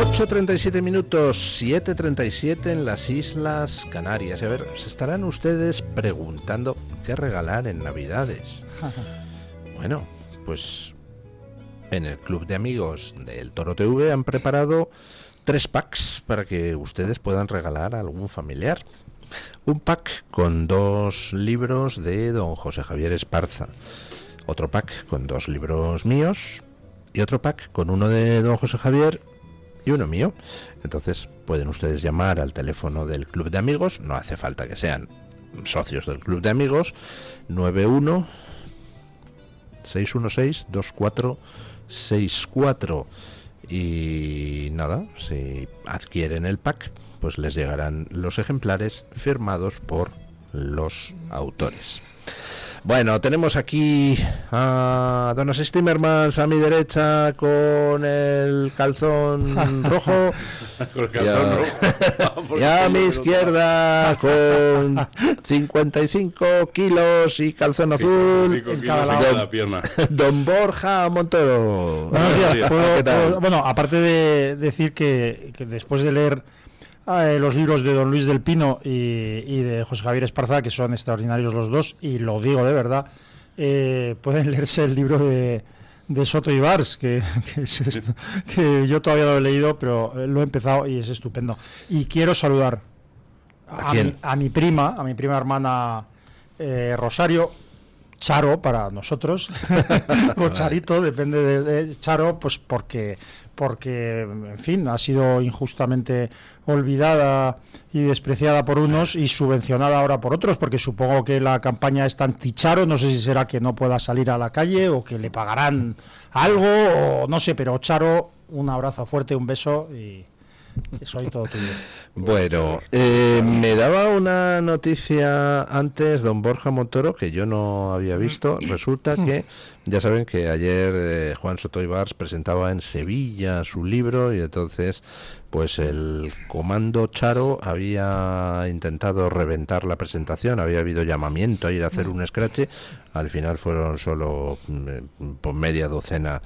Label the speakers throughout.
Speaker 1: 8:37 minutos, 7:37 en las Islas Canarias. A ver, se estarán ustedes preguntando qué regalar en Navidades. Bueno, pues en el Club de Amigos del Toro TV han preparado 3 packs para que ustedes puedan regalar a algún familiar. Un pack con 2 libros de don José Javier Esparza, otro pack con 2 libros míos y otro pack con uno de don José Javier y uno mío. Entonces pueden ustedes llamar al teléfono del Club de Amigos, no hace falta que sean socios del Club de Amigos, 91 616 2464, y nada, si adquieren el pack pues les llegarán los ejemplares firmados por los autores. Bueno, tenemos aquí a don Asís Timmermans a mi derecha con el calzón rojo.
Speaker 2: Con el calzón rojo.
Speaker 1: Y a mi izquierda con 55 kilos y calzón azul.
Speaker 2: 55 kilos en cada pierna.
Speaker 1: Don Borja Montoro.
Speaker 3: Buenos días.
Speaker 1: ¿Qué tal?
Speaker 3: Bueno, aparte de decir que después de leer los libros de don Luis del Pino y de José Javier Esparza, que son extraordinarios los dos, y lo digo de verdad, pueden leerse el libro de Soto y Bars, que yo todavía no lo he leído, pero lo he empezado y es estupendo. Y quiero saludar a mi prima hermana Rosario, Charo para nosotros, o Charito, depende de Charo, pues porque, en fin, ha sido injustamente olvidada y despreciada por unos y subvencionada ahora por otros, porque supongo que la campaña es anti-Charo, no sé si será que no pueda salir a la calle o que le pagarán algo, o no sé, pero Charo, un abrazo fuerte, un beso y soy todo tuyo.
Speaker 1: Bueno, me daba una noticia antes don Borja Montoro que yo no había visto. Resulta que, ya saben que ayer Juan Soto Ibars presentaba en Sevilla su libro, y entonces pues el comando Charo había intentado reventar la presentación, había habido llamamiento a ir a hacer un escrache. Al final fueron solo por media docena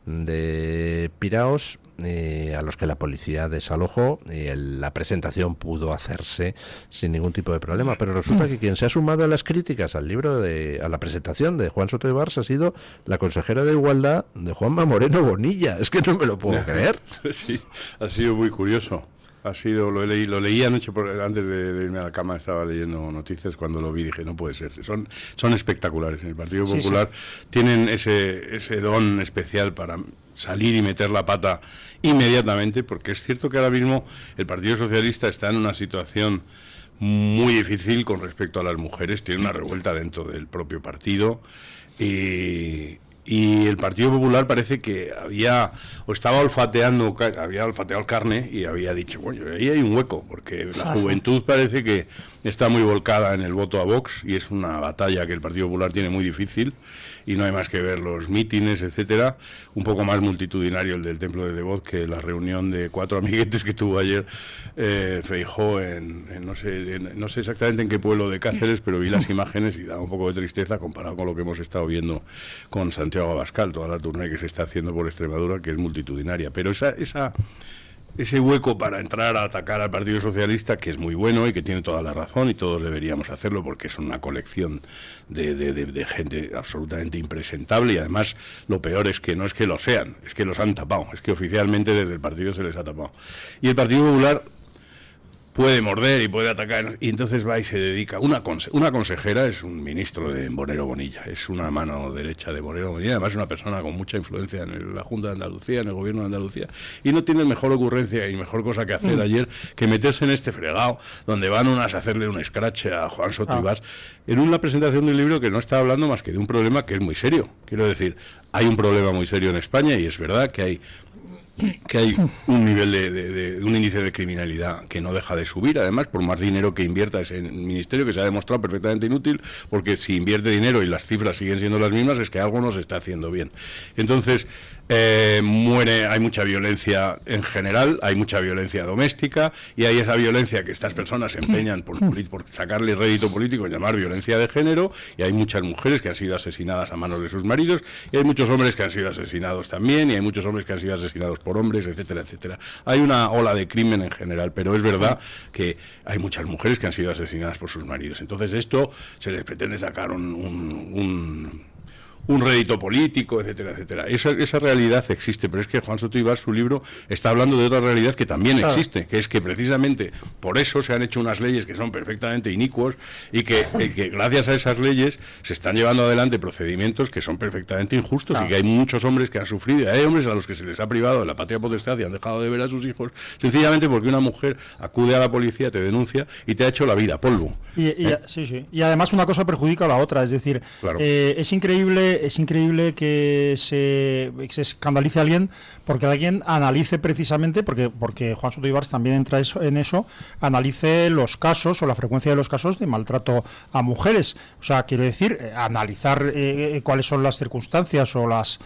Speaker 1: de piraos a los que la policía desalojó, y la presentación pudo hacerse sin ningún tipo de problema. Pero resulta que quien se ha sumado a las críticas al libro, a la presentación de Juan Soto Ibars, ha sido la consejera de Igualdad de Juanma Moreno Bonilla. Es que no me lo puedo creer.
Speaker 2: Sí, ha sido muy curioso. Lo leí anoche antes de irme a la cama, estaba leyendo noticias, cuando lo vi dije, no puede ser, son espectaculares. En el Partido Popular tienen ese don especial para salir y meter la pata inmediatamente, porque es cierto que ahora mismo el Partido Socialista está en una situación muy difícil con respecto a las mujeres, tiene una revuelta dentro del propio partido, y el Partido Popular parece que estaba olfateando el carne y había dicho, bueno, ahí hay un hueco, porque la juventud parece que está muy volcada en el voto a Vox, y es una batalla que el Partido Popular tiene muy difícil, y no hay más que ver los mítines, etcétera, un poco más multitudinario el del Templo de Devoz que la reunión de 4 amiguetes que tuvo ayer Feijóo no sé exactamente en qué pueblo de Cáceres, pero vi las imágenes y da un poco de tristeza comparado con lo que hemos estado viendo con Santiago Abascal, toda la tournée que se está haciendo por Extremadura, que es multitudinaria. Pero ese hueco para entrar a atacar al Partido Socialista, que es muy bueno y que tiene toda la razón, y todos deberíamos hacerlo porque es una colección de gente absolutamente impresentable, y además lo peor es que no es que lo sean, es que los han tapado, es que oficialmente desde el partido se les ha tapado. Y el Partido Popular puede morder y puede atacar, y entonces va y se dedica. Una consejera es un ministro de Moreno Bonilla, es una mano derecha de Moreno Bonilla, además es una persona con mucha influencia en la Junta de Andalucía, en el gobierno de Andalucía, y no tiene mejor ocurrencia y mejor cosa que hacer ayer que meterse en este fregado donde van unas a hacerle un escrache a Juan Soto Ibars en una presentación de un libro que no está hablando más que de un problema que es muy serio. Quiero decir, hay un problema muy serio en España, y es verdad que hay un nivel de un índice de criminalidad que no deja de subir, además, por más dinero que invierta ese ministerio, que se ha demostrado perfectamente inútil, porque si invierte dinero y las cifras siguen siendo las mismas, es que algo no se está haciendo bien. Entonces, hay mucha violencia en general, hay mucha violencia doméstica, y hay esa violencia que estas personas se empeñan por sacarle rédito político, llamar violencia de género, y hay muchas mujeres que han sido asesinadas a manos de sus maridos, y hay muchos hombres que han sido asesinados también, y hay muchos hombres que han sido asesinados por hombres, etcétera, etcétera. Hay una ola de crimen en general, pero es verdad que hay muchas mujeres que han sido asesinadas por sus maridos. Entonces esto se les pretende sacar un rédito político, etcétera, etcétera. Esa realidad existe, pero es que Juan Soto Ibars, su libro, está hablando de otra realidad que también existe, que es que precisamente por eso se han hecho unas leyes que son perfectamente inicuos, y que gracias a esas leyes se están llevando adelante procedimientos que son perfectamente injustos, y que hay muchos hombres que han sufrido, y hay hombres a los que se les ha privado de la patria potestad y han dejado de ver a sus hijos, sencillamente porque una mujer acude a la policía, te denuncia y te ha hecho la vida polvo.
Speaker 3: Sí. Y además una cosa perjudica a la otra, es decir, claro. Es increíble que se escandalice a alguien porque alguien analice precisamente, porque Juan Soto Ibars también entra en eso, analice los casos o la frecuencia de los casos de maltrato a mujeres. O sea, quiero decir, analizar cuáles son las circunstancias o las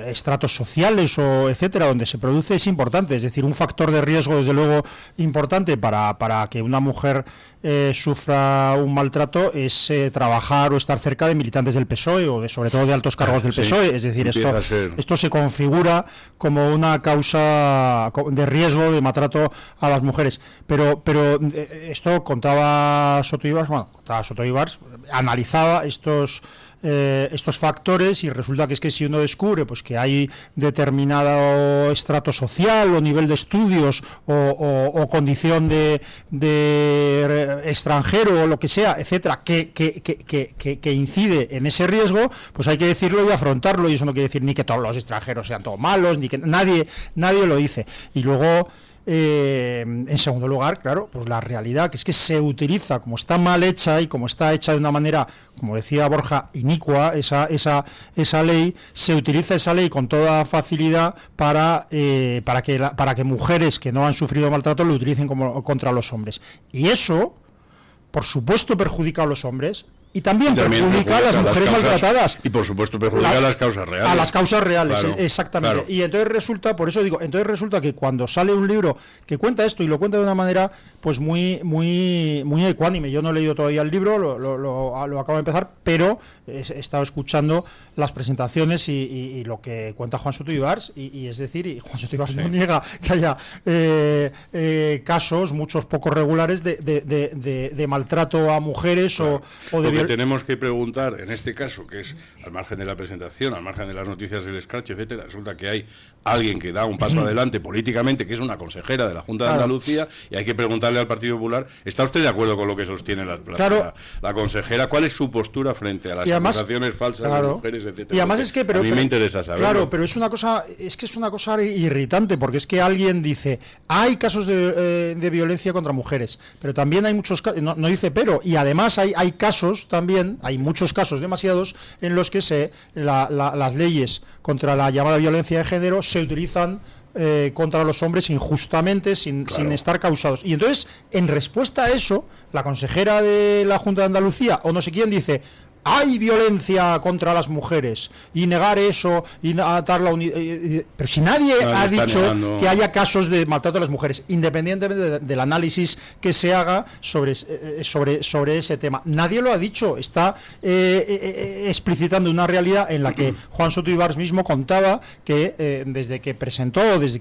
Speaker 3: estratos sociales o etcétera donde se produce es importante, es decir, un factor de riesgo desde luego importante para que una mujer sufra un maltrato es trabajar o estar cerca de militantes del PSOE o sobre todo de altos cargos del PSOE, es decir, esto se configura como una causa de riesgo de maltrato a las mujeres, pero esto contaba Soto Ibars, analizaba estos factores, y resulta que es que si uno descubre pues que hay determinado estrato social o nivel de estudios o condición de extranjero o lo que sea, etcétera, que incide en ese riesgo, pues hay que decirlo y afrontarlo, y eso no quiere decir ni que todos los extranjeros sean todos malos, ni que nadie lo dice. Y luego en segundo lugar, claro, pues la realidad que es que se utiliza, como está mal hecha y como está hecha de una manera, como decía Borja, inicua, esa ley, se utiliza esa ley con toda facilidad para que mujeres que no han sufrido maltrato lo utilicen contra los hombres. Y eso, por supuesto, perjudica a los hombres. Y también perjudica a las mujeres maltratadas.
Speaker 2: Y por supuesto perjudica a las causas reales.
Speaker 3: A las causas reales,
Speaker 2: claro,
Speaker 3: exactamente.
Speaker 2: Claro.
Speaker 3: Y entonces resulta que cuando sale un libro que cuenta esto y lo cuenta de una manera pues muy ecuánime. Yo no he leído todavía el libro, lo acabo de empezar, pero he estado escuchando las presentaciones y lo que cuenta Juan Soto Ibars, y es decir, y Juan Soto Ibars no niega que haya casos, muchos poco regulares, de maltrato a mujeres, claro, o de
Speaker 2: tenemos que preguntar, en este caso, que es al margen de la presentación, al margen de las noticias del escrache, etcétera, resulta que hay alguien que da un paso adelante políticamente, que es una consejera de la Junta de Andalucía, y hay que preguntarle al Partido Popular, ¿está usted de acuerdo con lo que sostiene la consejera? ¿Cuál es su postura frente a las acusaciones falsas de mujeres, etcétera?
Speaker 3: Y además es que,
Speaker 2: a mí me interesa saberlo.
Speaker 3: Claro, pero es una cosa irritante, porque es que alguien dice, hay casos de violencia contra mujeres, pero también hay muchos casos, no dice pero, y además hay casos también, hay muchos casos, demasiados, en los que las leyes contra la llamada violencia de género se utilizan contra los hombres injustamente, sin estar causados. Y entonces, en respuesta a eso, la consejera de la Junta de Andalucía, o no sé quién, dice, hay violencia contra las mujeres, y negar eso, y atar la pero si nadie ha dicho que haya casos de maltrato a las mujeres, independientemente del análisis que se haga sobre ese tema, nadie lo ha dicho. Está explicitando una realidad en la que Juan Soto Ibars mismo contaba que desde que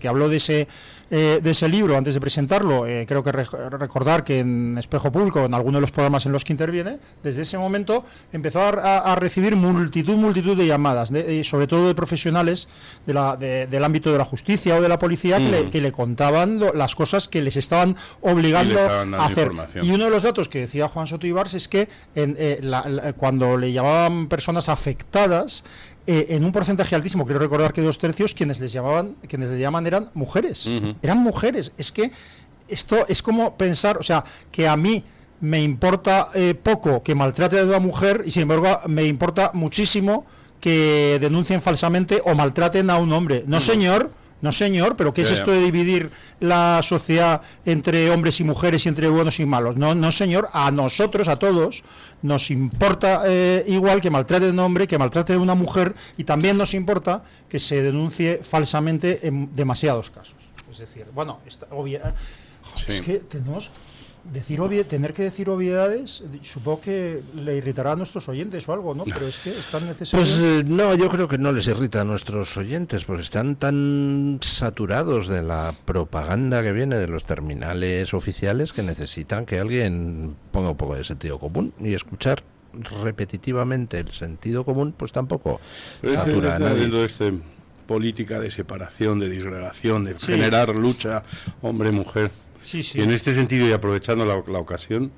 Speaker 3: habló de ese libro, antes de presentarlo, creo que recordar que en Espejo Público, en alguno de los programas en los que interviene, desde ese momento empezó a recibir multitud de llamadas, sobre todo de profesionales del ámbito de la justicia o de la policía, que le contaban las cosas que les estaban obligando a hacer. Y uno de los datos que decía Juan Soto Ibars es que cuando le llamaban personas afectadas, en un porcentaje altísimo, quiero recordar que 2/3, quienes le llaman eran mujeres. Eran mujeres. Es que esto es como pensar, o sea, que a mí me importa poco que maltrate a una mujer, y sin embargo me importa muchísimo que denuncien falsamente o maltraten a un hombre. No, señor. No, señor, pero ¿qué es esto de dividir la sociedad entre hombres y mujeres y entre buenos y malos? No, no, señor, a nosotros, a todos, nos importa igual que maltrate a un hombre, que maltrate a una mujer, y también nos importa que se denuncie falsamente en demasiados casos. Es decir, bueno, es que tenemos... tener que decir obviedades, supongo que le irritará a nuestros oyentes o algo, ¿no? Pero es que es tan necesario.
Speaker 1: Pues no, yo creo que no les irrita a nuestros oyentes, porque están tan saturados de la propaganda que viene de los terminales oficiales que necesitan que alguien ponga un poco de sentido común, y escuchar repetitivamente el sentido común pues tampoco satura a nadie.
Speaker 2: Política de separación, de disgregación, de generar lucha hombre-mujer.
Speaker 3: Sí.
Speaker 2: Y en este sentido, y aprovechando la ocasión,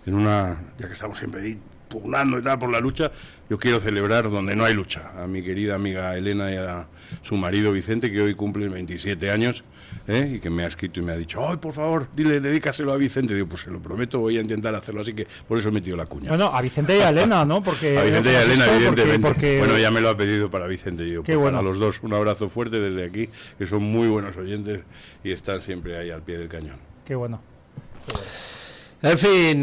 Speaker 2: ya que estamos siempre ahí pugnando y tal por la lucha, yo quiero celebrar donde no hay lucha a mi querida amiga Elena y a su marido Vicente, que hoy cumple 27 años, y que me ha escrito y me ha dicho: ¡ay, por favor, dedícaselo a Vicente! Digo, pues se lo prometo, voy a intentar hacerlo, así que por eso he metido la cuña.
Speaker 3: Bueno, a Vicente y a Elena, ¿no? Porque
Speaker 2: a Vicente y a Elena, evidentemente.
Speaker 3: Porque...
Speaker 2: Bueno, ya me lo ha pedido para Vicente y yo.
Speaker 3: Qué bueno.
Speaker 2: A los dos, un abrazo fuerte desde aquí, que son muy buenos oyentes y están siempre ahí al pie del cañón.
Speaker 3: Qué bueno.
Speaker 1: En fin,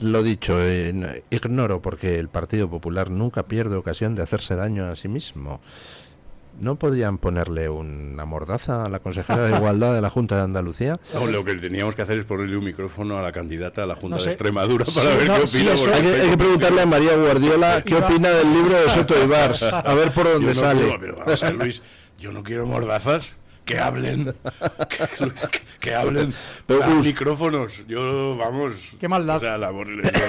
Speaker 1: lo dicho, ignoro porque el Partido Popular nunca pierde ocasión de hacerse daño a sí mismo. ¿No podrían ponerle una mordaza a la consejera de Igualdad de la Junta de Andalucía?
Speaker 2: No, lo que teníamos que hacer es ponerle un micrófono a la candidata a la Junta de Extremadura para ver qué opina.
Speaker 1: Hay que preguntarle a María Guardiola qué opina del libro de Soto Ibars, a ver por dónde sale.
Speaker 2: Pero vamos a ver, Luis, yo no quiero mordazas. Que hablen, que hablen los micrófonos. Yo, vamos...
Speaker 3: ¡Qué maldad!
Speaker 2: O sea,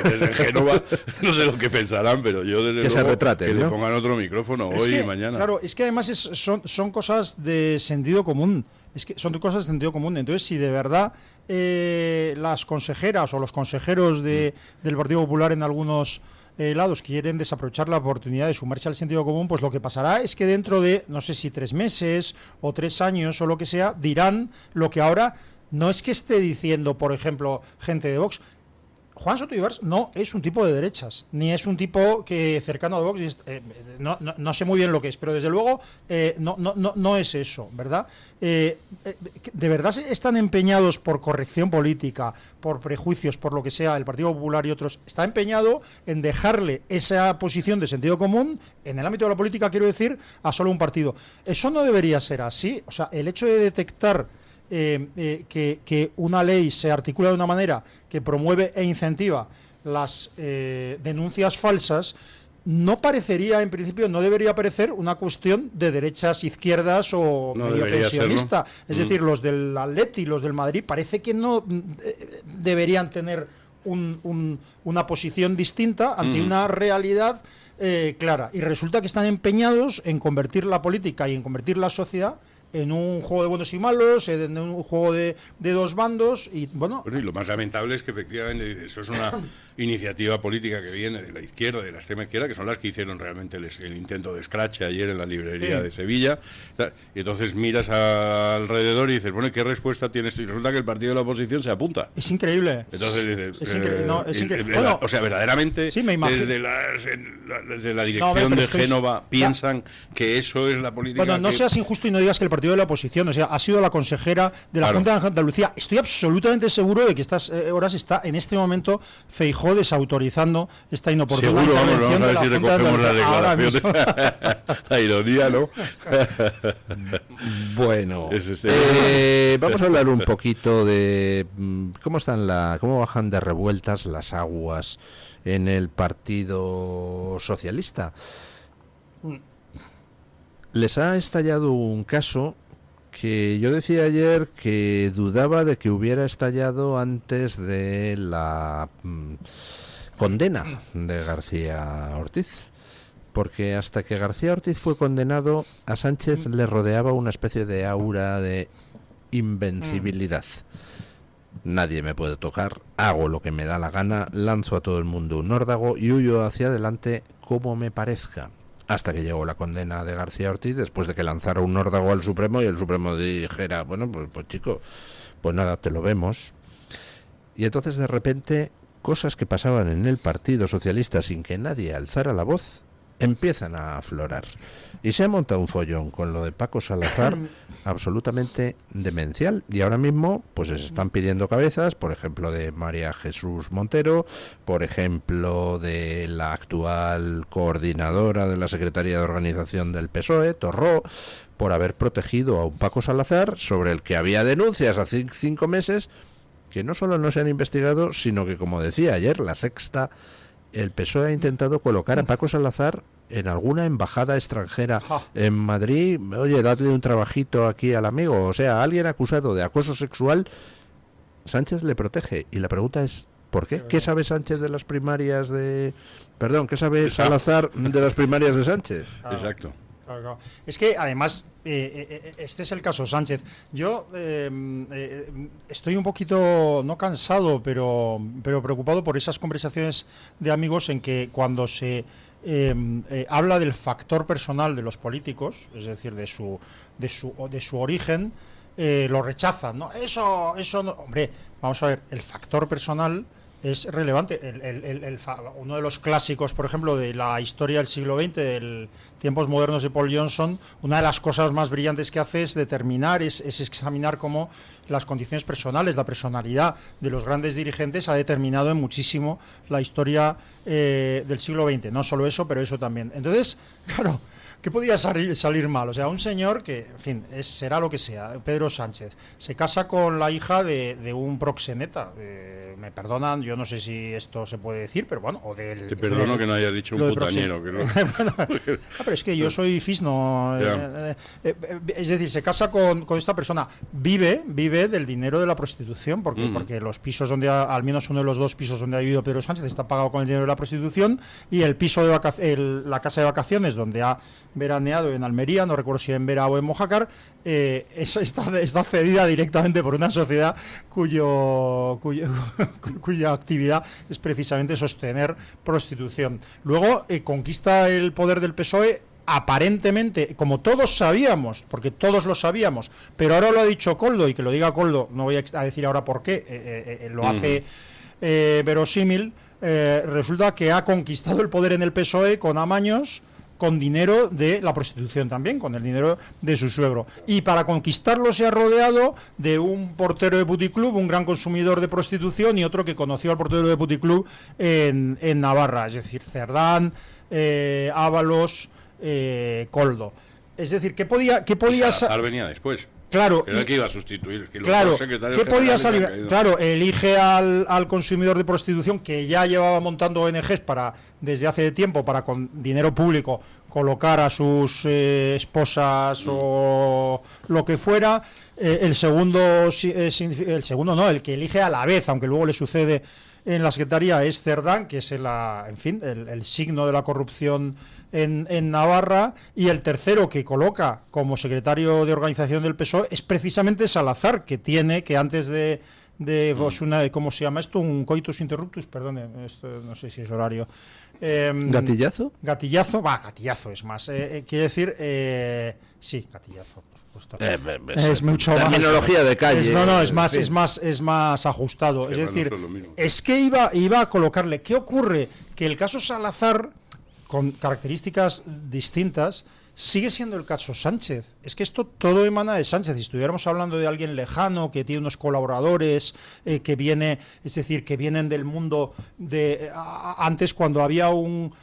Speaker 2: desde Génova, no sé lo que pensarán, pero yo desde
Speaker 1: que
Speaker 2: luego
Speaker 1: se retraten,
Speaker 2: que
Speaker 1: ¿no?
Speaker 2: le pongan otro micrófono hoy y mañana.
Speaker 3: Claro, es que además son cosas de sentido común. Es que son cosas de sentido común. Entonces, si de verdad las consejeras o los consejeros del Partido Popular en algunos lados quieren desaprovechar la oportunidad de sumarse al sentido común, pues lo que pasará es que dentro de, no sé si 3 meses o 3 años o lo que sea, dirán lo que ahora no es que esté diciendo, por ejemplo, gente de Vox. Juan Soto Ibars no es un tipo de derechas, ni es un tipo que cercano a Vox, no sé muy bien lo que es, pero desde luego no es eso, ¿verdad? ¿De verdad están empeñados por corrección política, por prejuicios, por lo que sea, el Partido Popular y otros? Está empeñado en dejarle esa posición de sentido común, en el ámbito de la política, quiero decir, a solo un partido. Eso no debería ser así. O sea, el hecho de detectar que una ley se articula de una manera que promueve e incentiva las denuncias falsas, no parecería, en principio, no debería parecer una cuestión de derechas, izquierdas o medio pensionista. Es decir, los del Atleti, los del Madrid, parece que no deberían tener una posición distinta ante una realidad clara. Y resulta que están empeñados en convertir la política y en convertir la sociedad en un juego de buenos y malos, en un juego de dos bandos, y bueno...
Speaker 2: Y lo más lamentable es que efectivamente eso es una iniciativa política que viene de la izquierda, de la extrema izquierda, que son las que hicieron realmente el intento de escrache ayer en la librería de Sevilla, y entonces miras alrededor y dices, bueno, ¿qué respuesta tienes? Y resulta que el partido de la oposición se apunta.
Speaker 3: Es increíble.
Speaker 2: Entonces
Speaker 3: es increíble. Bueno,
Speaker 2: o sea, verdaderamente,
Speaker 3: sí,
Speaker 2: desde la dirección de Génova piensan que eso es la política.
Speaker 3: Bueno, no seas injusto y no digas que el partido de la oposición, o sea, ha sido la consejera de la Junta de Andalucía. Estoy absolutamente seguro de que estas horas está en este momento Feijóo desautorizando esta inoportuna intervención de la Junta de Andalucía.
Speaker 2: La ironía, ¿no?
Speaker 1: Bueno, vamos a hablar un poquito de cómo bajan de revueltas las aguas en el Partido Socialista. Les ha estallado un caso que yo decía ayer que dudaba de que hubiera estallado antes de la condena de García Ortiz, porque hasta que García Ortiz fue condenado, a Sánchez le rodeaba una especie de aura de invencibilidad. Nadie me puede tocar, hago lo que me da la gana, lanzo a todo el mundo un órdago y huyo hacia adelante como me parezca. Hasta que llegó la condena de García Ortiz, después de que lanzara un órdago al Supremo y el Supremo dijera, bueno, pues chico, pues nada, te lo vemos. Y entonces de repente, cosas que pasaban en el Partido Socialista sin que nadie alzara la voz, empiezan a aflorar. Y se ha montado un follón con lo de Paco Salazar absolutamente demencial. Y ahora mismo pues se están pidiendo cabezas, por ejemplo, de María Jesús Montero, por ejemplo, de la actual coordinadora de la Secretaría de Organización del PSOE, Torró, por haber protegido a un Paco Salazar sobre el que había denuncias hace 5 meses que no solo no se han investigado, sino que, como decía ayer La Sexta, el PSOE ha intentado colocar a Paco Salazar en alguna embajada extranjera en Madrid. Oye, dadle un trabajito aquí al amigo. O sea, a alguien acusado de acoso sexual, Sánchez le protege. Y la pregunta es, ¿por qué? ¿Qué sabe Sánchez de las primarias de... Perdón, ¿qué sabe Salazar de las primarias de Sánchez?
Speaker 2: Exacto.
Speaker 3: Claro. Es que además este es el caso Sánchez. Yo estoy un poquito, no cansado, pero preocupado por esas conversaciones de amigos en que cuando se habla del factor personal de los políticos, es decir, de su origen, lo rechazan, ¿no? Eso no, hombre, vamos a ver, el factor personal es relevante. Uno de los clásicos, por ejemplo, de la historia del siglo XX, de Tiempos Modernos de Paul Johnson, una de las cosas más brillantes que hace es determinar, es examinar cómo las condiciones personales, la personalidad de los grandes dirigentes ha determinado en muchísimo la historia del siglo XX. No solo eso, pero eso también. Entonces, claro, ¿qué podía salir mal? O sea, un señor que, en fin, será lo que sea, Pedro Sánchez, se casa con la hija de un proxeneta. Me perdonan, yo no sé si esto se puede decir, pero bueno, o del...
Speaker 2: Te perdono que no hayas dicho un putañero. Que no...
Speaker 3: pero es que yo soy fisno. Es decir, se casa con esta persona, vive del dinero de la prostitución, porque los pisos donde, al menos uno de los 2 pisos donde ha vivido Pedro Sánchez está pagado con el dinero de la prostitución, y el piso de la casa de vacaciones donde ha veraneado en Almería, no recuerdo si en Vera o en Mojácar, está cedida directamente por una sociedad cuya actividad es precisamente sostener prostitución. Luego conquista el poder del PSOE, aparentemente, como todos sabíamos, porque todos lo sabíamos, pero ahora lo ha dicho Koldo, y que lo diga Koldo, no voy a decir ahora por qué, lo hace verosímil, resulta que ha conquistado el poder en el PSOE con amaños, con dinero de la prostitución también, con el dinero de su suegro. Y para conquistarlo se ha rodeado de un portero de puticlub, un gran consumidor de prostitución, y otro que conoció al portero de puticlub en Navarra, es decir, Cerdán, Ábalos, Koldo. Es decir, ¿qué podía
Speaker 2: Salazar venía después.
Speaker 3: Claro,
Speaker 2: era el que iba a sustituir. Que
Speaker 3: claro, ¿qué podía salir? Claro, elige al consumidor de prostitución, que ya llevaba montando ONGs desde hace tiempo para, con dinero público, colocar a sus esposas o lo que fuera. El segundo no, el que elige a la vez, aunque luego le sucede en la Secretaría, es Cerdán, que es el signo de la corrupción en Navarra, y el tercero que coloca como secretario de organización del PSOE es precisamente Salazar, que antes de ¿cómo se llama esto? Un coitus interruptus, perdón, no sé si es horario.
Speaker 1: ¿Gatillazo?
Speaker 3: Gatillazo es más. Quiere decir, sí, gatillazo.
Speaker 1: Es mucho más terminología de calle.
Speaker 3: Es más ajustado. Sí, es decir, es que iba a colocarle. ¿Qué ocurre? Que el caso Salazar, con características distintas, sigue siendo el caso Sánchez. Es que esto todo emana de Sánchez. Si estuviéramos hablando de alguien lejano, que tiene unos colaboradores, que vienen del mundo de antes, cuando había un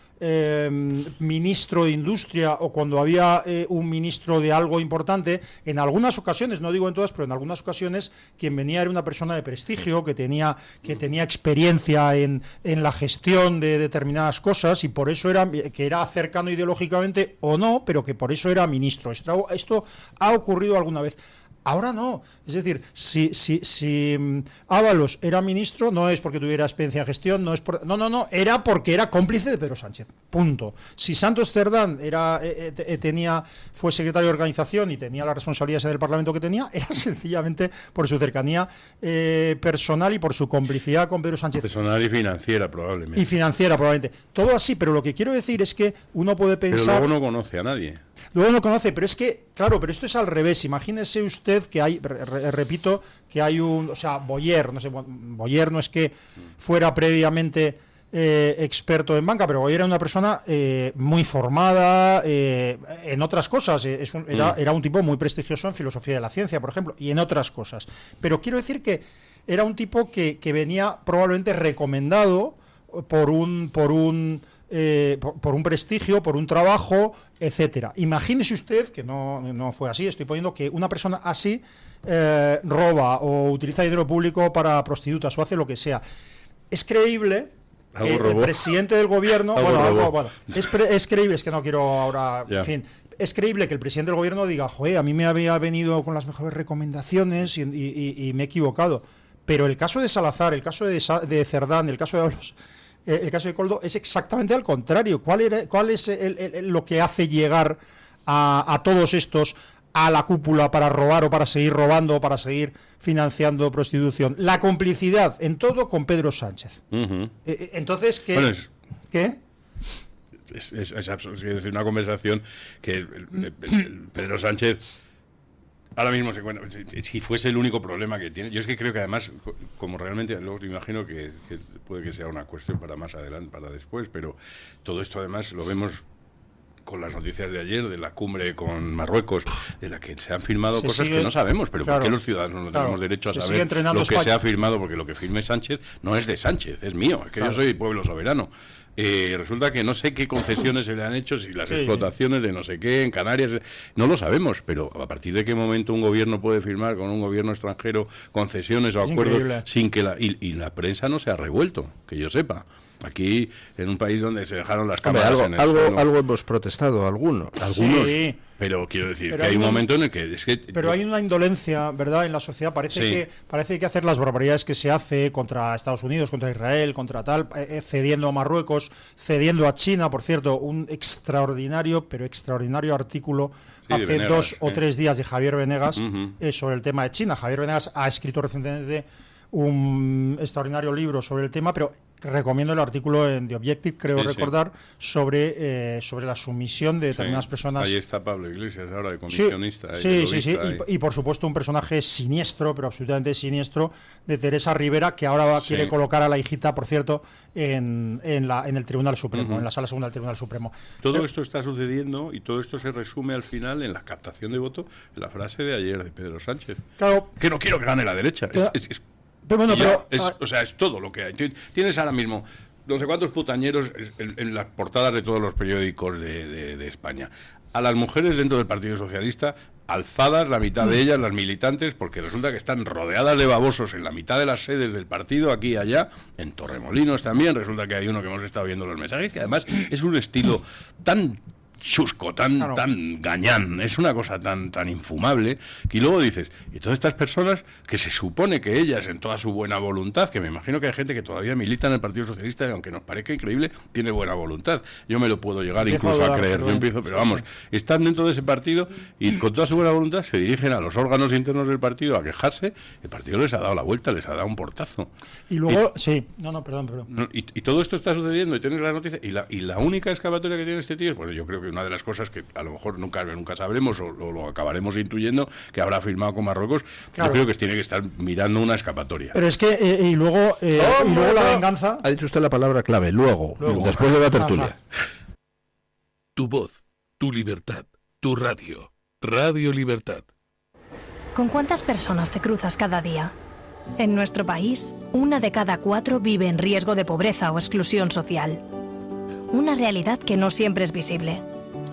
Speaker 3: ministro de Industria, o cuando había un ministro de algo importante, en algunas ocasiones, no digo en todas, pero en algunas ocasiones, quien venía era una persona de prestigio, que tenía experiencia en la gestión de determinadas cosas, y por eso era cercano ideológicamente o no, pero que por eso era ministro. Esto ha ocurrido alguna vez. Ahora no. Es decir, si Ábalos era ministro, no es porque tuviera experiencia en gestión, no, era porque era cómplice de Pedro Sánchez. Punto. Si Santos Cerdán fue secretario de organización y tenía las responsabilidades en el Parlamento que tenía, era sencillamente por su cercanía personal y por su complicidad con Pedro Sánchez.
Speaker 2: Personal y financiera, probablemente.
Speaker 3: Todo así, pero lo que quiero decir es que uno puede pensar...
Speaker 2: Pero luego no conoce a nadie.
Speaker 3: Luego no conoce, pero es que, claro, pero esto es al revés. Imagínese usted que hay, repito, que hay Boyer, no sé, Boyer no es que fuera previamente experto en banca, pero hoy era una persona muy formada en otras cosas. Era un tipo muy prestigioso en filosofía de la ciencia, por ejemplo, y en otras cosas. Pero quiero decir que era un tipo que venía probablemente recomendado por un prestigio, por un trabajo, etcétera. Imagínese usted, que no fue así, estoy poniendo que una persona así roba o utiliza dinero público para prostitutas o hace lo que sea. Es creíble que el presidente del gobierno... Es creíble, es que no quiero ahora... En fin, es creíble que el presidente del gobierno diga, joder, a mí me había venido con las mejores recomendaciones y me he equivocado. Pero el caso de Salazar, el caso de Cerdán, el caso de Ábalos, el caso de Koldo es exactamente al contrario. ¿Cuál es lo que hace llegar a todos estos a la cúpula para robar o para seguir robando o para seguir financiando prostitución? La complicidad en todo con Pedro Sánchez. Entonces, ¿qué?
Speaker 2: Bueno,
Speaker 3: ¿Qué?
Speaker 2: Es decir, una conversación que el Pedro Sánchez ahora mismo si fuese el único problema que tiene. Yo es que creo que además, como realmente, luego te imagino que puede que sea una cuestión para más adelante, para después, pero todo esto además lo vemos con las noticias de ayer, de la cumbre con Marruecos, de la que se han firmado cosas que no sabemos, pero ¿por qué los ciudadanos no tenemos derecho a saber lo que se ha firmado? Porque lo que firme Sánchez no es de Sánchez, es mío, es que yo soy pueblo soberano. Resulta que no sé qué concesiones se le han hecho, si las explotaciones de no sé qué en Canarias, no lo sabemos, pero a partir de qué momento un gobierno puede firmar con un gobierno extranjero concesiones o acuerdos sin que la prensa no se ha revuelto, que yo sepa. Aquí, en un país donde se dejaron las cámaras en el suelo.
Speaker 1: Algo hemos protestado, algunos.
Speaker 3: Sí.
Speaker 2: Pero quiero decir que hay un momento en el que...
Speaker 3: Pero hay una indolencia, ¿verdad?, en la sociedad. Parece que hay que hacer las barbaridades que se hace contra Estados Unidos, contra Israel, contra tal, cediendo a Marruecos, cediendo a China. Por cierto, un extraordinario artículo hace Venegas, 2 o 3 días de Javier Venegas sobre el tema de China. Javier Venegas ha escrito recientemente un extraordinario libro sobre el tema, pero recomiendo el artículo en The Objective, creo recordar, sobre la sumisión de determinadas personas.
Speaker 2: Ahí está Pablo Iglesias ahora de comisionista.
Speaker 3: Sí. Y por supuesto un personaje siniestro, pero absolutamente siniestro, de Teresa Rivera, que ahora quiere colocar a la hijita, por cierto, en el Tribunal Supremo, en la Sala Segunda del Tribunal Supremo.
Speaker 2: Todo esto está sucediendo y todo esto se resume al final en la captación de voto, en la frase de ayer de Pedro Sánchez.
Speaker 3: Claro.
Speaker 2: Que no quiero que gane la derecha. Es todo lo que hay. Tienes ahora mismo no sé cuántos putañeros en las portadas de todos los periódicos de España. A las mujeres dentro del Partido Socialista, alzadas, la mitad de ellas, las militantes, porque resulta que están rodeadas de babosos en la mitad de las sedes del partido, aquí y allá, en Torremolinos también. Resulta que hay uno que hemos estado viendo los mensajes, que además es un estilo tan chusco, tan gañán, es una cosa tan infumable, que luego dices, y todas estas personas que se supone que ellas, en toda su buena voluntad, que me imagino que hay gente que todavía milita en el Partido Socialista y aunque nos parezca increíble, tiene buena voluntad, yo me lo puedo llegar incluso a creer, pero vamos, están dentro de ese partido y con toda su buena voluntad se dirigen a los órganos internos del partido a quejarse, el partido les ha dado la vuelta, les ha dado un portazo.
Speaker 3: Y luego, perdón.
Speaker 2: Y todo esto está sucediendo y tienes las noticias, y la única escapatoria que tiene este tío es, pues yo creo que una de las cosas que a lo mejor nunca sabremos o lo acabaremos intuyendo, que habrá firmado con Marruecos, yo creo que tiene que estar mirando una escapatoria.
Speaker 3: Pero es que, y luego la venganza...
Speaker 1: Ha dicho usted la palabra clave, luego. Después de la tertulia.
Speaker 4: Tu voz, tu libertad, tu radio. Radio Libertad.
Speaker 5: ¿Con cuántas personas te cruzas cada día? En nuestro país, 1 de cada 4 vive en riesgo de pobreza o exclusión social. Una realidad que no siempre es visible.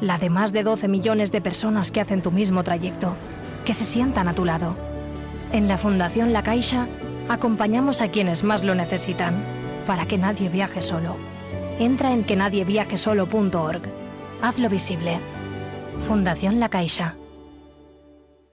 Speaker 5: La de más de 12 millones de personas que hacen tu mismo trayecto, que se sientan a tu lado. En la Fundación La Caixa, acompañamos a quienes más lo necesitan, para que nadie viaje solo. Entra en quenadieviajesolo.org. Hazlo visible. Fundación La Caixa.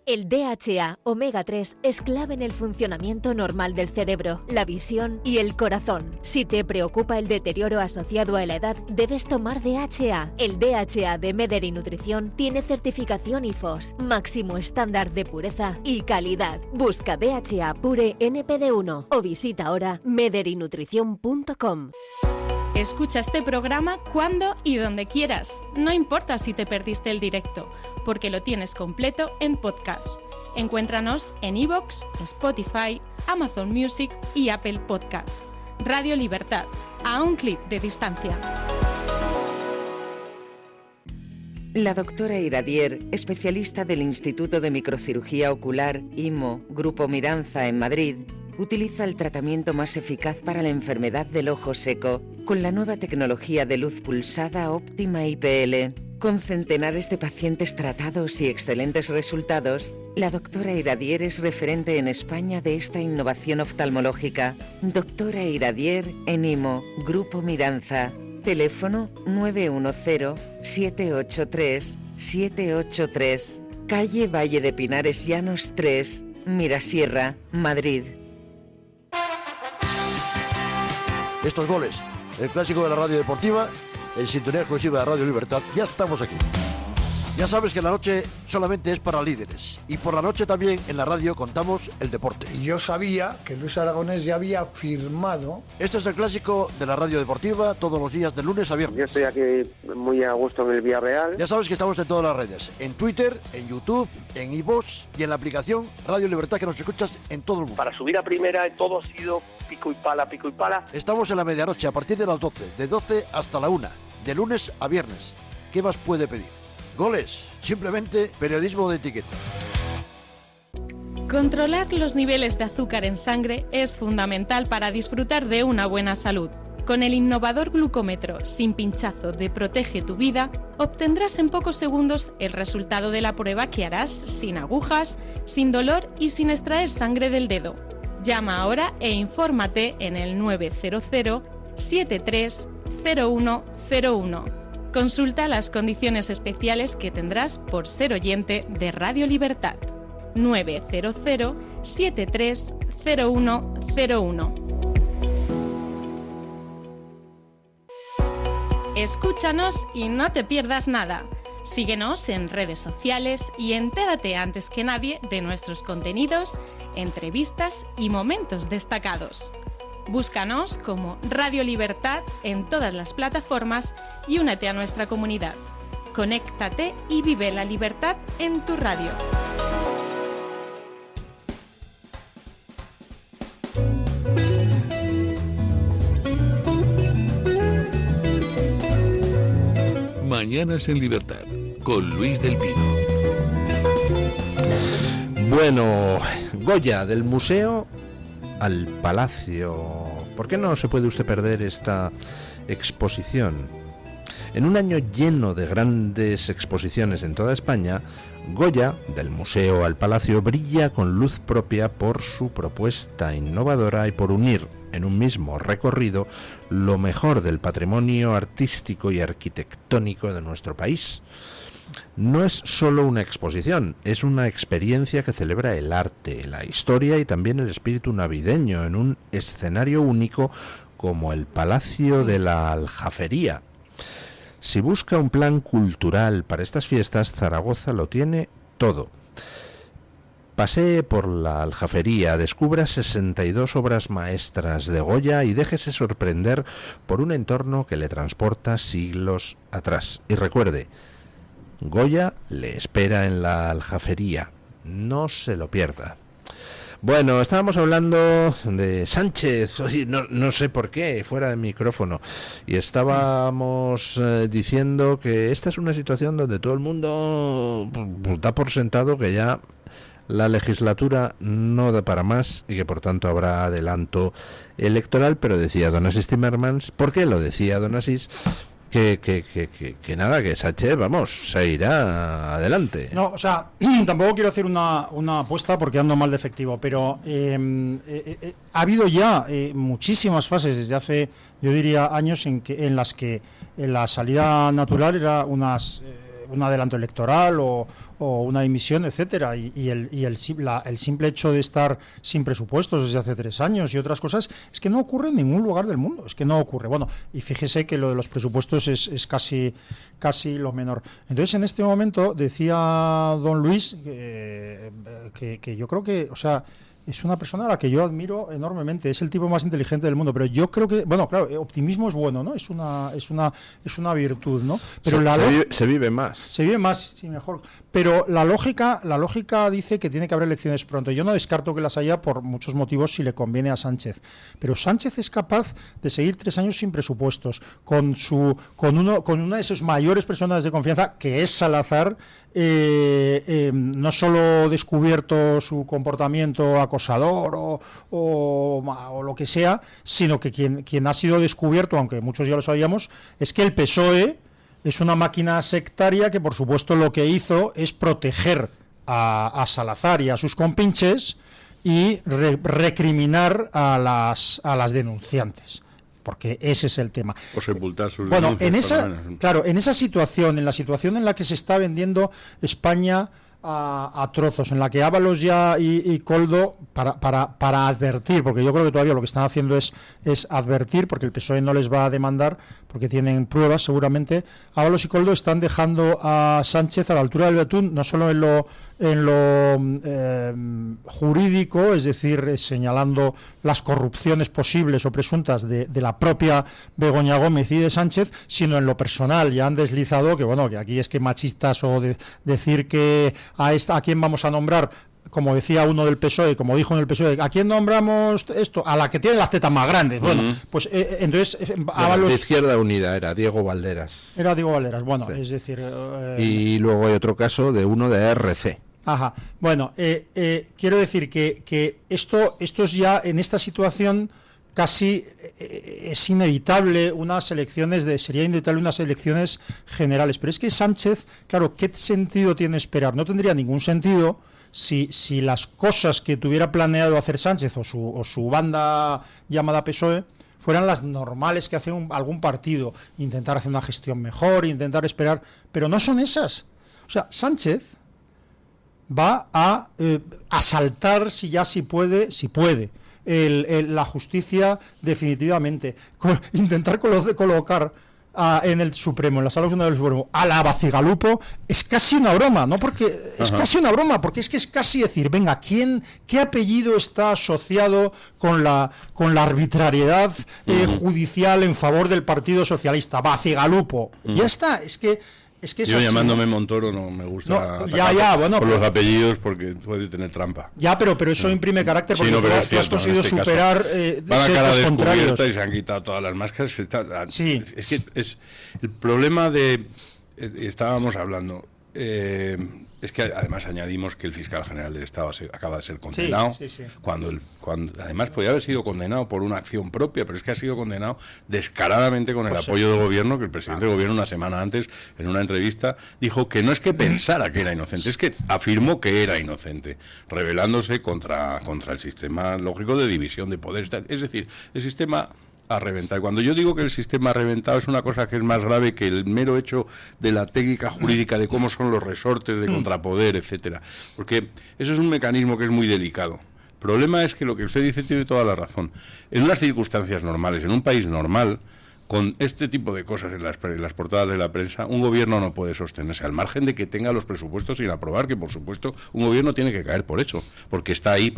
Speaker 6: El DHA omega 3 es clave en el funcionamiento normal del cerebro, la visión y el corazón. Si te preocupa el deterioro asociado a la edad, debes tomar DHA. El DHA de Mederi Nutrición tiene certificación IFOS, máximo estándar de pureza y calidad. Busca DHA Pure NPD1 o visita ahora mederinutrición.com.
Speaker 7: Escucha este programa cuando y donde quieras. No importa si te perdiste el directo, porque lo tienes completo en podcast. Encuéntranos en iVoox, Spotify, Amazon Music y Apple Podcasts. Radio Libertad, a un clic de distancia.
Speaker 8: La doctora Iradier, especialista del Instituto de Microcirugía Ocular, IMO, Grupo Miranza en Madrid, utiliza el tratamiento más eficaz para la enfermedad del ojo seco con la nueva tecnología de luz pulsada óptima IPL. Con centenares de pacientes tratados y excelentes resultados, la doctora Iradier es referente en España de esta innovación oftalmológica. Doctora Iradier en IMO, Grupo Miranza. Teléfono 910-783-783. Calle Valle de Pinares Llanos 3, Mirasierra, Madrid.
Speaker 9: Estos goles, el clásico de la radio deportiva, en sintonía exclusiva de Radio Libertad, ya estamos aquí. Ya sabes que la noche solamente es para líderes y por la noche también en la radio contamos el deporte.
Speaker 10: Y yo sabía que Luis Aragonés ya había firmado.
Speaker 9: Este es el clásico de la radio deportiva todos los días de lunes a viernes.
Speaker 11: Yo estoy aquí muy a gusto en el Villarreal.
Speaker 9: Ya sabes que estamos en todas las redes, en Twitter, en YouTube, en iVoox y en la aplicación Radio Libertad que nos escuchas en todo el mundo.
Speaker 11: Para subir a primera todo ha sido pico y pala, pico y pala.
Speaker 9: Estamos en la medianoche a partir de las 12, de 12 hasta la 1, de lunes a viernes. ¿Qué más puede pedir? Goles, simplemente periodismo de etiqueta.
Speaker 7: Controlar los niveles de azúcar en sangre es fundamental para disfrutar de una buena salud. Con el innovador glucómetro sin pinchazo de Protege tu Vida, obtendrás en pocos segundos el resultado de la prueba que harás sin agujas, sin dolor y sin extraer sangre del dedo. Llama ahora e infórmate en el 900 73 0101. Consulta las condiciones especiales que tendrás por ser oyente de Radio Libertad. 900 73 0101. Escúchanos y no te pierdas nada. Síguenos en redes sociales y entérate antes que nadie de nuestros contenidos, entrevistas y momentos destacados. Búscanos como Radio Libertad en todas las plataformas y únete a nuestra comunidad. Conéctate y vive la libertad en tu radio.
Speaker 4: Mañanas en Libertad, con Luis del Pino.
Speaker 1: Bueno, Goya, del museo al palacio. ¿Por qué no se puede usted perder esta exposición? En un año lleno de grandes exposiciones en toda España, Goya, del museo al palacio, brilla con luz propia por su propuesta innovadora y por unir en un mismo recorrido lo mejor del patrimonio artístico y arquitectónico de nuestro país. No es solo una exposición, es una experiencia que celebra el arte, la historia y también el espíritu navideño en un escenario único como el Palacio de la Aljafería. Si busca un plan cultural para estas fiestas, Zaragoza lo tiene todo. Pasee por la Aljafería, descubra 62 obras maestras de Goya y déjese sorprender por un entorno que le transporta siglos atrás. Y recuerde, Goya le espera en la Aljafería. No se lo pierda. Bueno, estábamos hablando de Sánchez, no sé por qué, fuera de micrófono, y estábamos diciendo que esta es una situación donde todo el mundo da por sentado que ya la legislatura no da para más y que por tanto habrá adelanto electoral, pero decía don Asís Timmermans, ¿por qué lo decía don Asís? Que nada, que Sánchez, vamos, se irá adelante.
Speaker 3: No, o sea, tampoco quiero hacer una apuesta porque ando mal de efectivo, pero ha habido ya muchísimas fases desde hace, yo diría, años en las que la salida natural era un adelanto electoral o una dimisión, etcétera, y el simple hecho de estar sin presupuestos desde hace 3 años y otras cosas es que no ocurre en ningún lugar del mundo, es que no ocurre. Bueno, y fíjese que lo de los presupuestos es casi lo menor. Entonces, en este momento decía don Luis que yo creo que, o sea, es una persona a la que yo admiro enormemente, es el tipo más inteligente del mundo, pero yo creo que, bueno, claro, optimismo es bueno, ¿no? Es una virtud, ¿no? Pero
Speaker 1: se vive más.
Speaker 3: Se vive más, sí, mejor. Pero la lógica dice que tiene que haber elecciones pronto. Yo no descarto que las haya por muchos motivos si le conviene a Sánchez. Pero Sánchez es capaz de seguir 3 años sin presupuestos, con una de sus mayores personas de confianza, que es Salazar. No solo descubierto su comportamiento acosador o lo que sea, sino que quien ha sido descubierto, aunque muchos ya lo sabíamos, es que el PSOE es una máquina sectaria que por supuesto lo que hizo es proteger a Salazar y a sus compinches y recriminar a las denunciantes. Porque ese es el tema.
Speaker 2: O sepultar sus
Speaker 3: denuncias. En esa situación, en la situación en la que se está vendiendo España a trozos, en la que Ábalos ya y Koldo, para advertir, porque yo creo que todavía lo que están haciendo es advertir, porque el PSOE no les va a demandar, porque tienen pruebas seguramente. Ábalos y Koldo están dejando a Sánchez a la altura del betún, no solo en lo jurídico, es decir, señalando las corrupciones posibles o presuntas de la propia Begoña Gómez y de Sánchez, sino en lo personal. Ya han deslizado que aquí es que machistas o decir que a quién vamos a nombrar, como decía uno del PSOE, como dijo en el PSOE, ¿a quién nombramos esto? A la que tiene las tetas más grandes. Bueno, pues entonces Ábalos...
Speaker 1: De Izquierda Unida era Diego Valderas.
Speaker 3: Bueno, sí. Es decir...
Speaker 1: Y luego hay otro caso de uno de RC.
Speaker 3: Ajá. Bueno, quiero decir que esto es ya, en esta situación, casi es inevitable sería inevitable unas elecciones generales. Pero es que Sánchez, claro, ¿qué sentido tiene esperar? No tendría ningún sentido si las cosas que tuviera planeado hacer Sánchez o su banda llamada PSOE fueran las normales que hace algún partido, intentar hacer una gestión mejor, intentar esperar, pero no son esas. O sea, Sánchez va a asaltar, si puede, la justicia definitivamente, intentar colocar en el Supremo, en la Sala del Supremo, a la Bacigalupo, es casi una broma, ¿no? Porque es casi una broma, porque es casi decir, venga, ¿qué apellido está asociado con la arbitrariedad judicial en favor del Partido Socialista? Bacigalupo. Ya está, es que
Speaker 2: yo
Speaker 3: así,
Speaker 2: llamándome Montoro no me gusta por los apellidos porque puede tener trampa.
Speaker 3: Ya, pero eso imprime carácter porque tú has conseguido superar
Speaker 2: van a cara descubierta y se han quitado todas las máscaras.
Speaker 3: Sí.
Speaker 2: Es que es el problema de... estábamos hablando... es que además añadimos que el fiscal general del Estado acaba de ser condenado,
Speaker 3: sí.
Speaker 2: Cuando además podía haber sido condenado por una acción propia, pero es que ha sido condenado descaradamente con el apoyo del gobierno, que el presidente del gobierno una semana antes, en una entrevista, dijo que no es que pensara que era inocente, es que afirmó que era inocente, rebelándose contra el sistema lógico de división de poderes. Es decir, el sistema a reventar. Y cuando yo digo que el sistema ha reventado es una cosa que es más grave que el mero hecho de la técnica jurídica de cómo son los resortes de contrapoder, etcétera. Porque eso es un mecanismo que es muy delicado. El problema es que lo que usted dice tiene toda la razón. En unas circunstancias normales, en un país normal, con este tipo de cosas en las portadas de la prensa, un gobierno no puede sostenerse, al margen de que tenga los presupuestos sin aprobar, que por supuesto un gobierno tiene que caer por eso, porque está ahí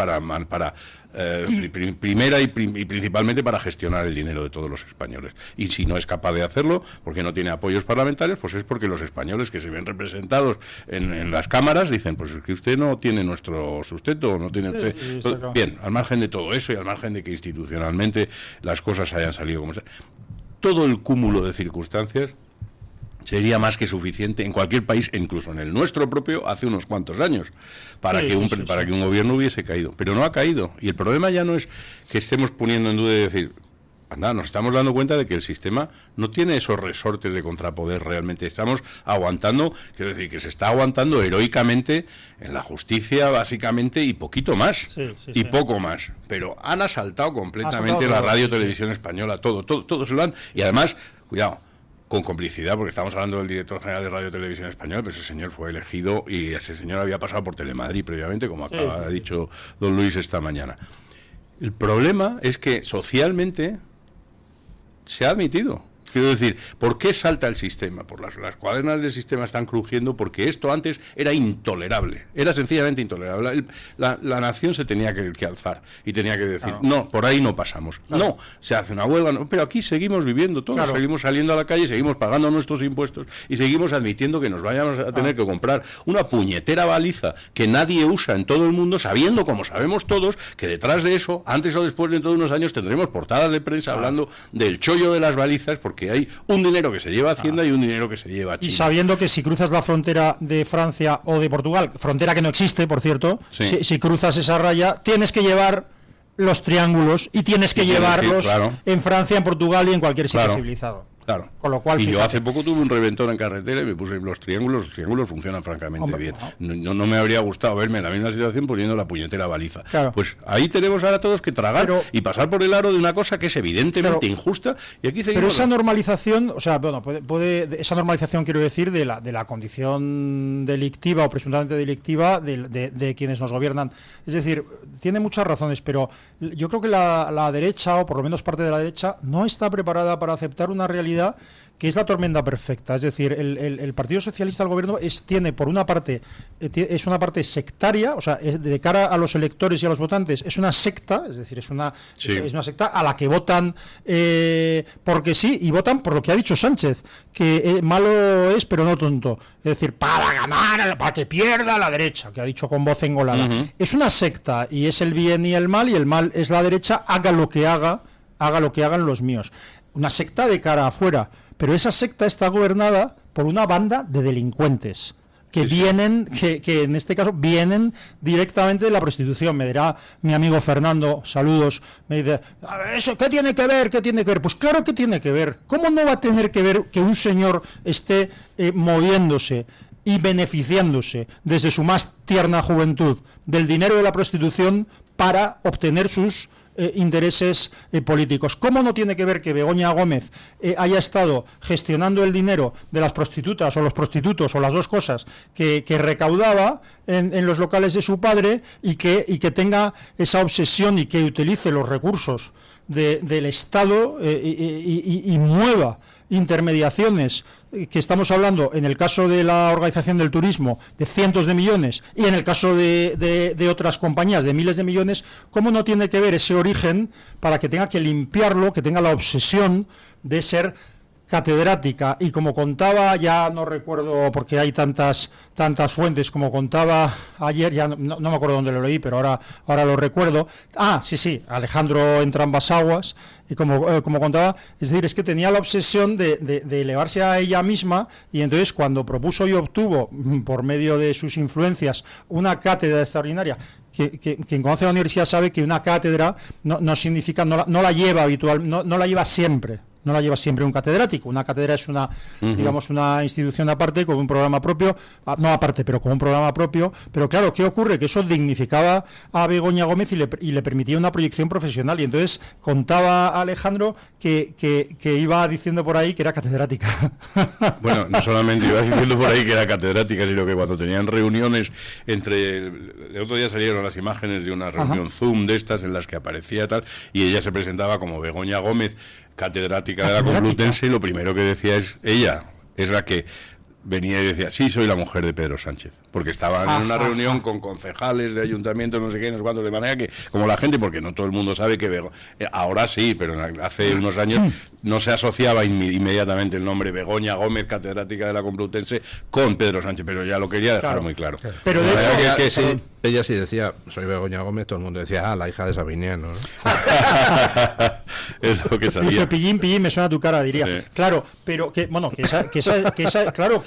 Speaker 2: primera y principalmente para gestionar el dinero de todos los españoles. Y si no es capaz de hacerlo, porque no tiene apoyos parlamentarios, pues es porque los españoles que se ven representados en las cámaras dicen, pues es que usted no tiene nuestro sustento, no tiene usted... Bien, al margen de todo eso y al margen de que institucionalmente las cosas hayan salido como sean, todo el cúmulo de circunstancias sería más que suficiente en cualquier país, incluso en el nuestro propio, hace unos cuantos años, para que un gobierno hubiese caído. Pero no ha caído. Y el problema ya no es que estemos poniendo en duda de decir, anda, nos estamos dando cuenta de que el sistema no tiene esos resortes de contrapoder realmente. Estamos aguantando, quiero decir, que se está aguantando heroicamente en la justicia, básicamente, y poquito más. Y poco más. Pero han asaltado completamente la radio, televisión española, todo se lo han... Y además, cuidado, con complicidad, porque estamos hablando del director general de Radio Televisión Española, pero ese señor fue elegido y ese señor había pasado por Telemadrid previamente, como ha dicho don Luis esta mañana. El problema es que socialmente se ha admitido Quiero decir, ¿por qué salta el sistema? Las cuadernas del sistema están crujiendo porque esto antes era intolerable, era sencillamente intolerable. La nación se tenía que alzar y tenía que decir, no, por ahí no pasamos. No, se hace una huelga, no, pero aquí seguimos viviendo todos, seguimos saliendo a la calle, seguimos pagando nuestros impuestos y seguimos admitiendo que nos vayamos a tener que comprar una puñetera baliza que nadie usa en todo el mundo, sabiendo, como sabemos todos, que detrás de eso, antes o después de todos unos años, tendremos portadas de prensa hablando del chollo de las balizas, porque hay un dinero que se lleva a Hacienda y un dinero que se lleva a China.
Speaker 3: Y sabiendo que si cruzas la frontera de Francia o de Portugal, frontera que no existe, por cierto, si cruzas esa raya, tienes que llevar los triángulos y tienes que llevarlos en Francia, en Portugal y en cualquier sitio civilizado.
Speaker 2: Claro.
Speaker 3: Con lo cual,
Speaker 2: y yo hace poco tuve un reventón en carretera y me puse los triángulos funcionan francamente bien. No me habría gustado verme en la misma situación poniendo la puñetera baliza. Pues ahí tenemos ahora todos que tragar y pasar por el aro de una cosa que es evidentemente injusta y aquí seguimos.
Speaker 3: Pero esa normalización, o sea, bueno, esa normalización quiero decir de la condición delictiva o presuntamente delictiva de quienes nos gobiernan. Es decir, tiene muchas razones, pero yo creo que la derecha, o por lo menos parte de la derecha, no está preparada para aceptar una realidad que es la tormenta perfecta. Es decir, el Partido Socialista del Gobierno tiene por una parte, es una parte sectaria, o sea, de cara a los electores y a los votantes, es una secta, es decir, es una secta a la que votan porque sí, y votan por lo que ha dicho Sánchez, que malo es pero no tonto. Es decir, para ganar, para que pierda la derecha, que ha dicho con voz engolada. Es una secta y es el bien y el mal es la derecha, haga lo que hagan los míos. Una secta de cara afuera, pero esa secta está gobernada por una banda de delincuentes que vienen, que en este caso vienen directamente de la prostitución. Me dirá mi amigo Fernando, saludos, me dice, ¿eso qué tiene que ver? ¿Qué tiene que ver? Pues claro que tiene que ver. ¿Cómo no va a tener que ver que un señor esté moviéndose y beneficiándose desde su más tierna juventud del dinero de la prostitución para obtener sus intereses políticos? ¿Cómo no tiene que ver que Begoña Gómez haya estado gestionando el dinero de las prostitutas o los prostitutos o las dos cosas que recaudaba en los locales de su padre y que tenga esa obsesión y que utilice los recursos del Estado y mueva intermediaciones, que estamos hablando en el caso de la Organización del Turismo de cientos de millones y en el caso de otras compañías de miles de millones? ¿Cómo no tiene que ver ese origen para que tenga que limpiarlo, que tenga la obsesión de ser catedrática? Y como contaba, ya no recuerdo porque hay tantas fuentes, como contaba ayer, ya no me acuerdo dónde lo leí, pero ahora lo recuerdo. Sí, Alejandro Entrambas-Aguas, y como contaba, es decir, es que tenía la obsesión de elevarse a ella misma, y entonces cuando propuso y obtuvo, por medio de sus influencias, una cátedra extraordinaria, quien conoce la universidad sabe que una cátedra no significa, no la lleva habitual, no la lleva siempre. No la lleva siempre un catedrático. Una cátedra es digamos, una institución aparte, con un programa propio, no aparte, pero con un programa propio. Pero claro, ¿qué ocurre? Que eso dignificaba a Begoña Gómez y le permitía una proyección profesional. Y entonces contaba Alejandro que iba diciendo por ahí que era catedrática.
Speaker 2: Bueno, no solamente iba diciendo por ahí que era catedrática, sino que cuando tenían reuniones el otro día salieron las imágenes de una reunión Zoom de estas en las que aparecía tal, y ella se presentaba como Begoña Gómez, catedrática de la Complutense, y lo primero que decía ella es la que venía y decía, sí, soy la mujer de Pedro Sánchez, porque estaban en una reunión con concejales de ayuntamientos, no sé qué, no sé cuántos, de manera que, como la gente, porque no todo el mundo sabe que ahora sí, pero hace unos años no se asociaba inmediatamente el nombre Begoña Gómez, catedrática de la Complutense, con Pedro Sánchez, pero ya lo quería dejar muy claro.
Speaker 3: Pero de hecho,
Speaker 1: ella sí decía, soy Begoña Gómez, todo el mundo decía, la hija de Sabiniano, ¿no?
Speaker 2: Es lo que sabía.
Speaker 3: Dice, pillín, me suena tu cara, diría. Sí. Claro, pero que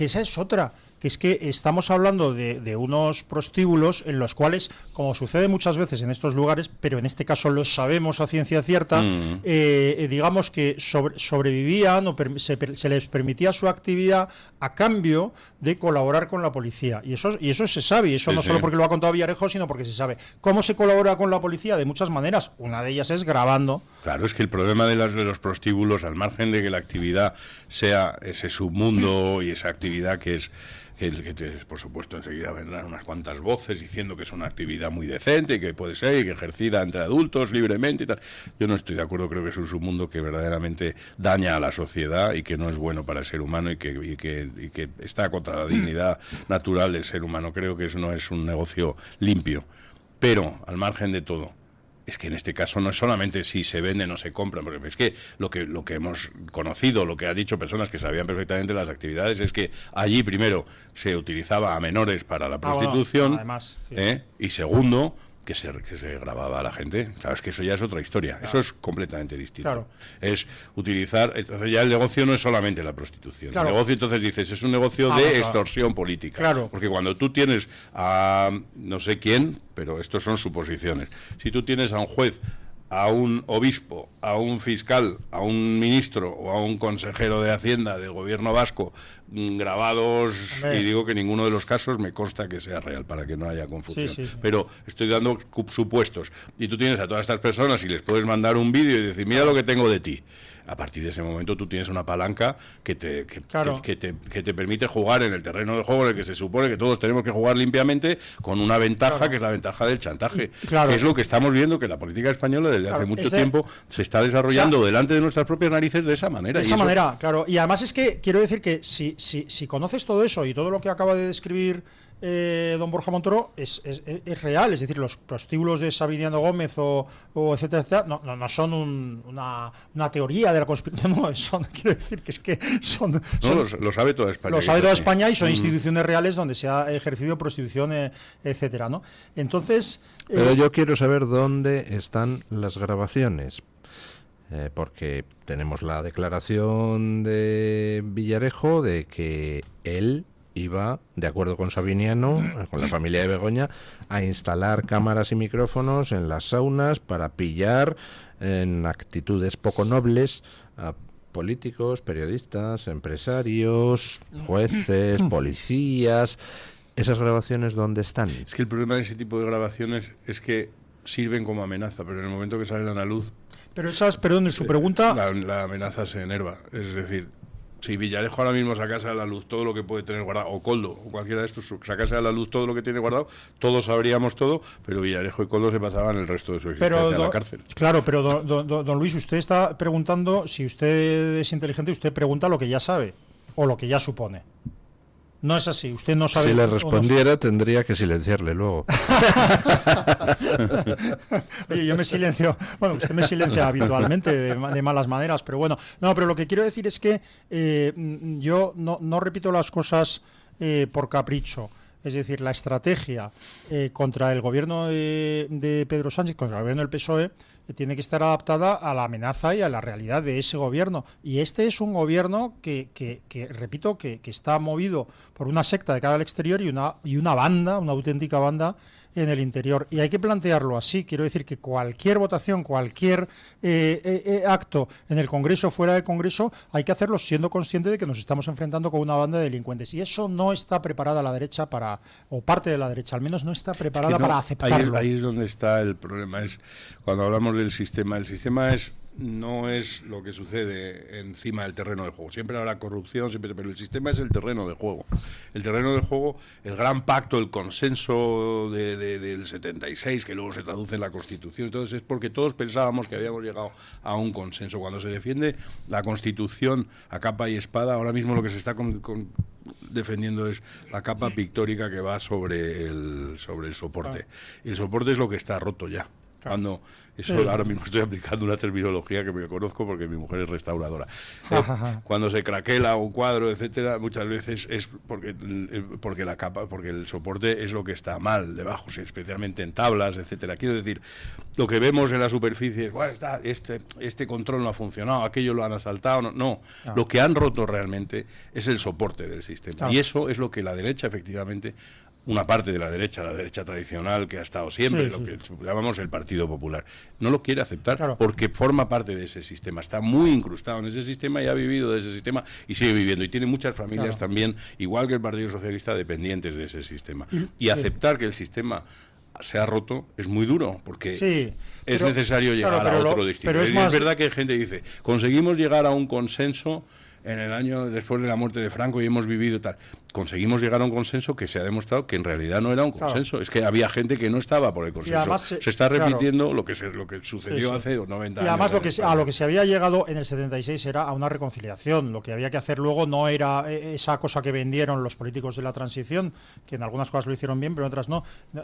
Speaker 3: esa es otra. Que es que estamos hablando de unos prostíbulos en los cuales, como sucede muchas veces en estos lugares, pero en este caso lo sabemos a ciencia cierta, digamos que sobrevivían o se les permitía su actividad a cambio de colaborar con la policía. Y eso se sabe, y eso no solo porque lo ha contado Villarejo, sino porque se sabe. ¿Cómo se colabora con la policía? De muchas maneras. Una de ellas es grabando.
Speaker 2: Claro, es que el problema de los prostíbulos, al margen de que la actividad sea ese submundo y esa actividad que es por supuesto enseguida vendrán unas cuantas voces diciendo que es una actividad muy decente, que puede ser, y que ejercida entre adultos libremente y tal. Yo no estoy de acuerdo, creo que es un submundo que verdaderamente daña a la sociedad y que no es bueno para el ser humano y que está contra la dignidad natural del ser humano. Creo que eso no es un negocio limpio. Pero, al margen de todo, es que en este caso no es solamente si se venden o se compran, porque es que lo que hemos conocido, lo que han dicho personas que sabían perfectamente las actividades, es que allí primero se utilizaba a menores para la prostitución,
Speaker 3: bueno, además, sí.
Speaker 2: Y segundo, que se grababa a la gente. Claro, es que eso ya es otra historia, eso es completamente distinto.
Speaker 3: Claro.
Speaker 2: Es utilizar, entonces ya el negocio no es solamente la prostitución.
Speaker 3: Claro.
Speaker 2: El negocio, entonces dices, es un negocio de extorsión política.
Speaker 3: Claro.
Speaker 2: Porque cuando tú tienes a no sé quién, pero estos son suposiciones, si tú tienes a un juez, a un obispo, a un fiscal, a un ministro o a un consejero de Hacienda del gobierno vasco grabados, y digo que ninguno de los casos me consta que sea real para que no haya confusión,
Speaker 3: sí.
Speaker 2: pero estoy dando supuestos, y tú tienes a todas estas personas y les puedes mandar un vídeo y decir, mira lo que tengo de ti. A partir de ese momento tú tienes una palanca que te permite jugar en el terreno de juego en el que se supone que todos tenemos que jugar limpiamente, con una ventaja que es la ventaja del chantaje, que es lo que estamos viendo, que la política española desde hace mucho tiempo se está desarrollando delante de nuestras propias narices de esa manera.
Speaker 3: De esa manera, claro. Y además es que quiero decir que si conoces todo eso y todo lo que acaba de describir don Borja Montoro es real, es decir, los prostíbulos de Sabiniano Gómez o etcétera, no son una teoría de la conspiración, quiero decir que es que son
Speaker 2: lo sabe toda España.
Speaker 3: Lo sabe toda España y son instituciones reales donde se ha ejercido prostitución, etcétera, ¿no? Entonces...
Speaker 1: Pero yo quiero saber dónde están las grabaciones. Porque tenemos la declaración de Villarejo de que él iba, de acuerdo con Sabiniano, con la familia de Begoña, a instalar cámaras y micrófonos en las saunas para pillar en actitudes poco nobles a políticos, periodistas, empresarios, jueces, policías. ¿Esas grabaciones dónde están?
Speaker 2: Es que el problema de ese tipo de grabaciones es que sirven como amenaza, pero en el momento que salen a la luz...
Speaker 3: Pero perdón, en su pregunta...
Speaker 2: La amenaza se enerva, es decir... Si Villarejo ahora mismo sacase a la luz todo lo que puede tener guardado, o Koldo, o cualquiera de estos, sacase a la luz todo lo que tiene guardado, todos sabríamos todo, pero Villarejo y Koldo se pasaban el resto de su existencia a la cárcel.
Speaker 3: Claro, pero don Luis, usted está preguntando, si usted es inteligente, usted pregunta lo que ya sabe, o lo que ya supone. No es así, usted no sabe...
Speaker 1: Si le respondiera, tendría que silenciarle luego.
Speaker 3: Oye, yo me silencio... Bueno, usted me silencia habitualmente de malas maneras, pero bueno. No, pero lo que quiero decir es que yo no repito las cosas por capricho. Es decir, la estrategia contra el gobierno de Pedro Sánchez, contra el gobierno del PSOE, tiene que estar adaptada a la amenaza y a la realidad de ese gobierno. Y este es un gobierno que repito, que está movido por una secta de cara al exterior y una banda, una auténtica banda en el interior. Y hay que plantearlo así. Quiero decir que cualquier votación, cualquier acto en el Congreso o fuera del Congreso, hay que hacerlo siendo consciente de que nos estamos enfrentando con una banda de delincuentes. Y eso no está preparada la derecha para, o parte de la derecha al menos, no está preparada para aceptarlo.
Speaker 2: Ahí es donde está el problema. Es cuando hablamos del sistema. El sistema no es lo que sucede encima del terreno de juego. Siempre habrá corrupción, pero el sistema es el terreno de juego. El terreno de juego, el gran pacto, el consenso del 76, que luego se traduce en la Constitución, entonces es porque todos pensábamos que habíamos llegado a un consenso. Cuando se defiende la Constitución a capa y espada, ahora mismo lo que se está defendiendo es la capa pictórica que va sobre el soporte. Y el soporte es lo que está roto ya. Cuando ahora mismo estoy aplicando una terminología que me conozco porque mi mujer es restauradora. Cuando se craquela un cuadro, etcétera, muchas veces es porque la capa, porque el soporte es lo que está mal debajo, especialmente en tablas, etcétera. Quiero decir, lo que vemos en la superficie es, bueno, este control no ha funcionado, aquello lo han asaltado, no. Lo que han roto realmente es el soporte del sistema. Y eso es lo que la derecha, efectivamente, una parte de la derecha tradicional que ha estado siempre, que llamamos el Partido Popular, no lo quiere aceptar porque forma parte de ese sistema, está muy incrustado en ese sistema y ha vivido de ese sistema y sigue viviendo, y tiene muchas familias también, igual que el Partido Socialista, dependientes de ese sistema. Y aceptar que el sistema se ha roto es muy duro, porque es necesario llegar a otro destino. Pero es verdad que hay gente que dice, conseguimos llegar a un consenso en el año después de la muerte de Franco y hemos vivido tal. conseguimos llegar a un consenso que se ha demostrado que en realidad no era un consenso. Claro. Es que había gente que no estaba por el consenso. Además, se está repitiendo lo que sucedió hace 90 años.
Speaker 3: Y además a lo que se había llegado en el 76 era a una reconciliación. Lo que había que hacer luego no era esa cosa que vendieron los políticos de la transición, que en algunas cosas lo hicieron bien, pero en otras no.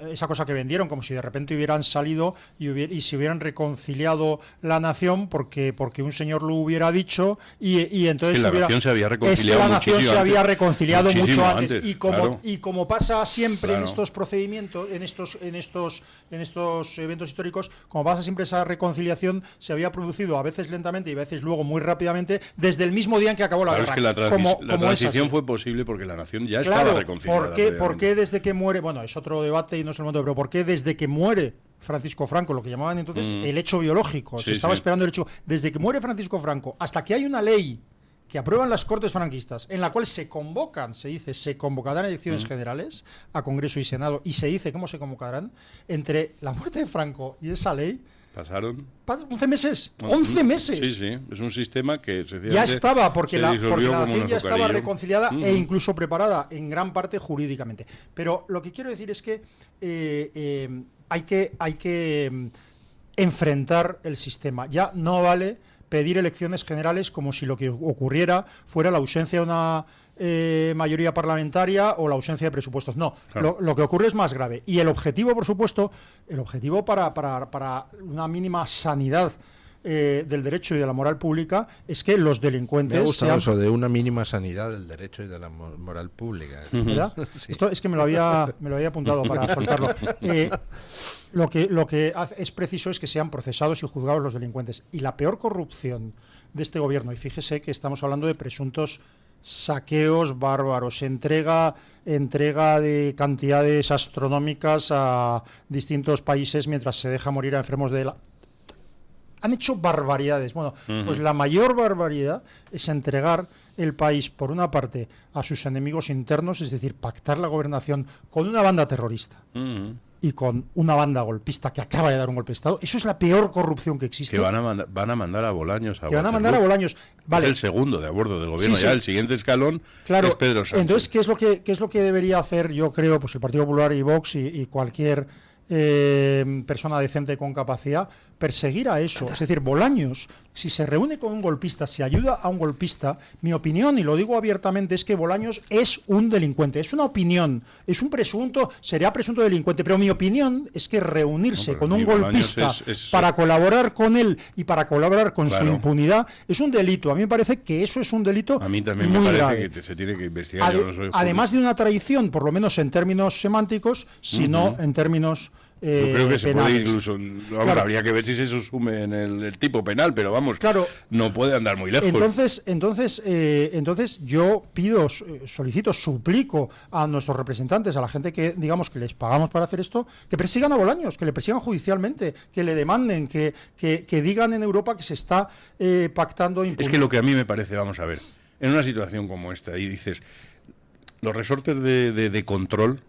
Speaker 3: Esa cosa que vendieron como si de repente hubieran salido y se hubieran reconciliado la nación porque un señor lo hubiera dicho y entonces...
Speaker 2: Es que la nación se había reconciliado
Speaker 3: la nación se había reconciliado mucho
Speaker 2: antes.
Speaker 3: Y como pasa siempre en estos procedimientos, en estos eventos históricos, como pasa siempre, esa reconciliación se había producido a veces lentamente y a veces luego muy rápidamente, desde el mismo día en que acabó la guerra.
Speaker 2: Es que la transición fue posible porque la nación ya estaba reconciliada.
Speaker 3: ¿Por qué desde que muere? Bueno, es otro debate y no es el momento, pero ¿por qué desde que muere Francisco Franco, lo que llamaban entonces el hecho biológico? Se estaba esperando el hecho. Desde que muere Francisco Franco hasta que hay una ley que aprueban las Cortes franquistas, en la cual se convocarán elecciones generales a Congreso y Senado, y se dice cómo se convocarán, entre la muerte de Franco y esa ley,
Speaker 2: pasaron
Speaker 3: 11 meses. 11 meses.
Speaker 2: Sí, es un sistema que
Speaker 3: ya estaba, porque la nación ya estaba reconciliada e incluso preparada en gran parte jurídicamente. Pero lo que quiero decir es que hay que enfrentar el sistema. Ya no vale pedir elecciones generales como si lo que ocurriera fuera la ausencia de una mayoría parlamentaria o la ausencia de presupuestos. No, claro. Lo que ocurre es más grave. Y el objetivo, por supuesto, para una mínima sanidad del derecho y de la moral pública es que los delincuentes...
Speaker 1: Me ha gustado eso de una mínima sanidad del derecho y de la moral pública.
Speaker 3: ¿Verdad? Sí. Esto es que me lo había apuntado para soltarlo. Lo que es preciso es que sean procesados y juzgados los delincuentes. Y la peor corrupción de este gobierno, y fíjese que estamos hablando de presuntos saqueos bárbaros, entrega de cantidades astronómicas a distintos países mientras se deja morir a enfermos de la... Han hecho barbaridades. Bueno, pues la mayor barbaridad es entregar el país, por una parte, a sus enemigos internos, es decir, pactar la gobernación con una banda terrorista y con una banda golpista que acaba de dar un golpe de Estado. Eso es la peor corrupción que existe.
Speaker 2: Que van a mandar a Bolaños a
Speaker 3: Bolaños. Vale.
Speaker 2: Es el segundo de a bordo del gobierno. Sí. Ya el siguiente escalón es Pedro Sánchez.
Speaker 3: Entonces, ¿qué es lo que debería hacer, yo creo, pues el Partido Popular y Vox y cualquier persona decente con capacidad? Perseguir a eso. Es decir, Bolaños, si se reúne con un golpista, si ayuda a un golpista, mi opinión, y lo digo abiertamente, es que Bolaños es un delincuente. Es una opinión, es un sería presunto delincuente, pero mi opinión es que reunirse con un golpista para colaborar con él y para colaborar con su impunidad es un delito. A mí me parece que eso es un delito.
Speaker 2: A mí también me parece que se tiene que investigar.
Speaker 3: Además de una traición, por lo menos en términos semánticos, sino en términos...
Speaker 2: Yo creo que se
Speaker 3: penales.
Speaker 2: puede incluso, habría que ver si se sume en el tipo penal, pero no puede andar muy lejos.
Speaker 3: Entonces yo solicito, suplico a nuestros representantes, a la gente que digamos que les pagamos para hacer esto, que persigan a Bolaños, que le persigan judicialmente, que le demanden, que digan en Europa que se está pactando impunidad.
Speaker 2: Es que lo que a mí me parece, vamos a ver, en una situación como esta, y dices, los resortes de control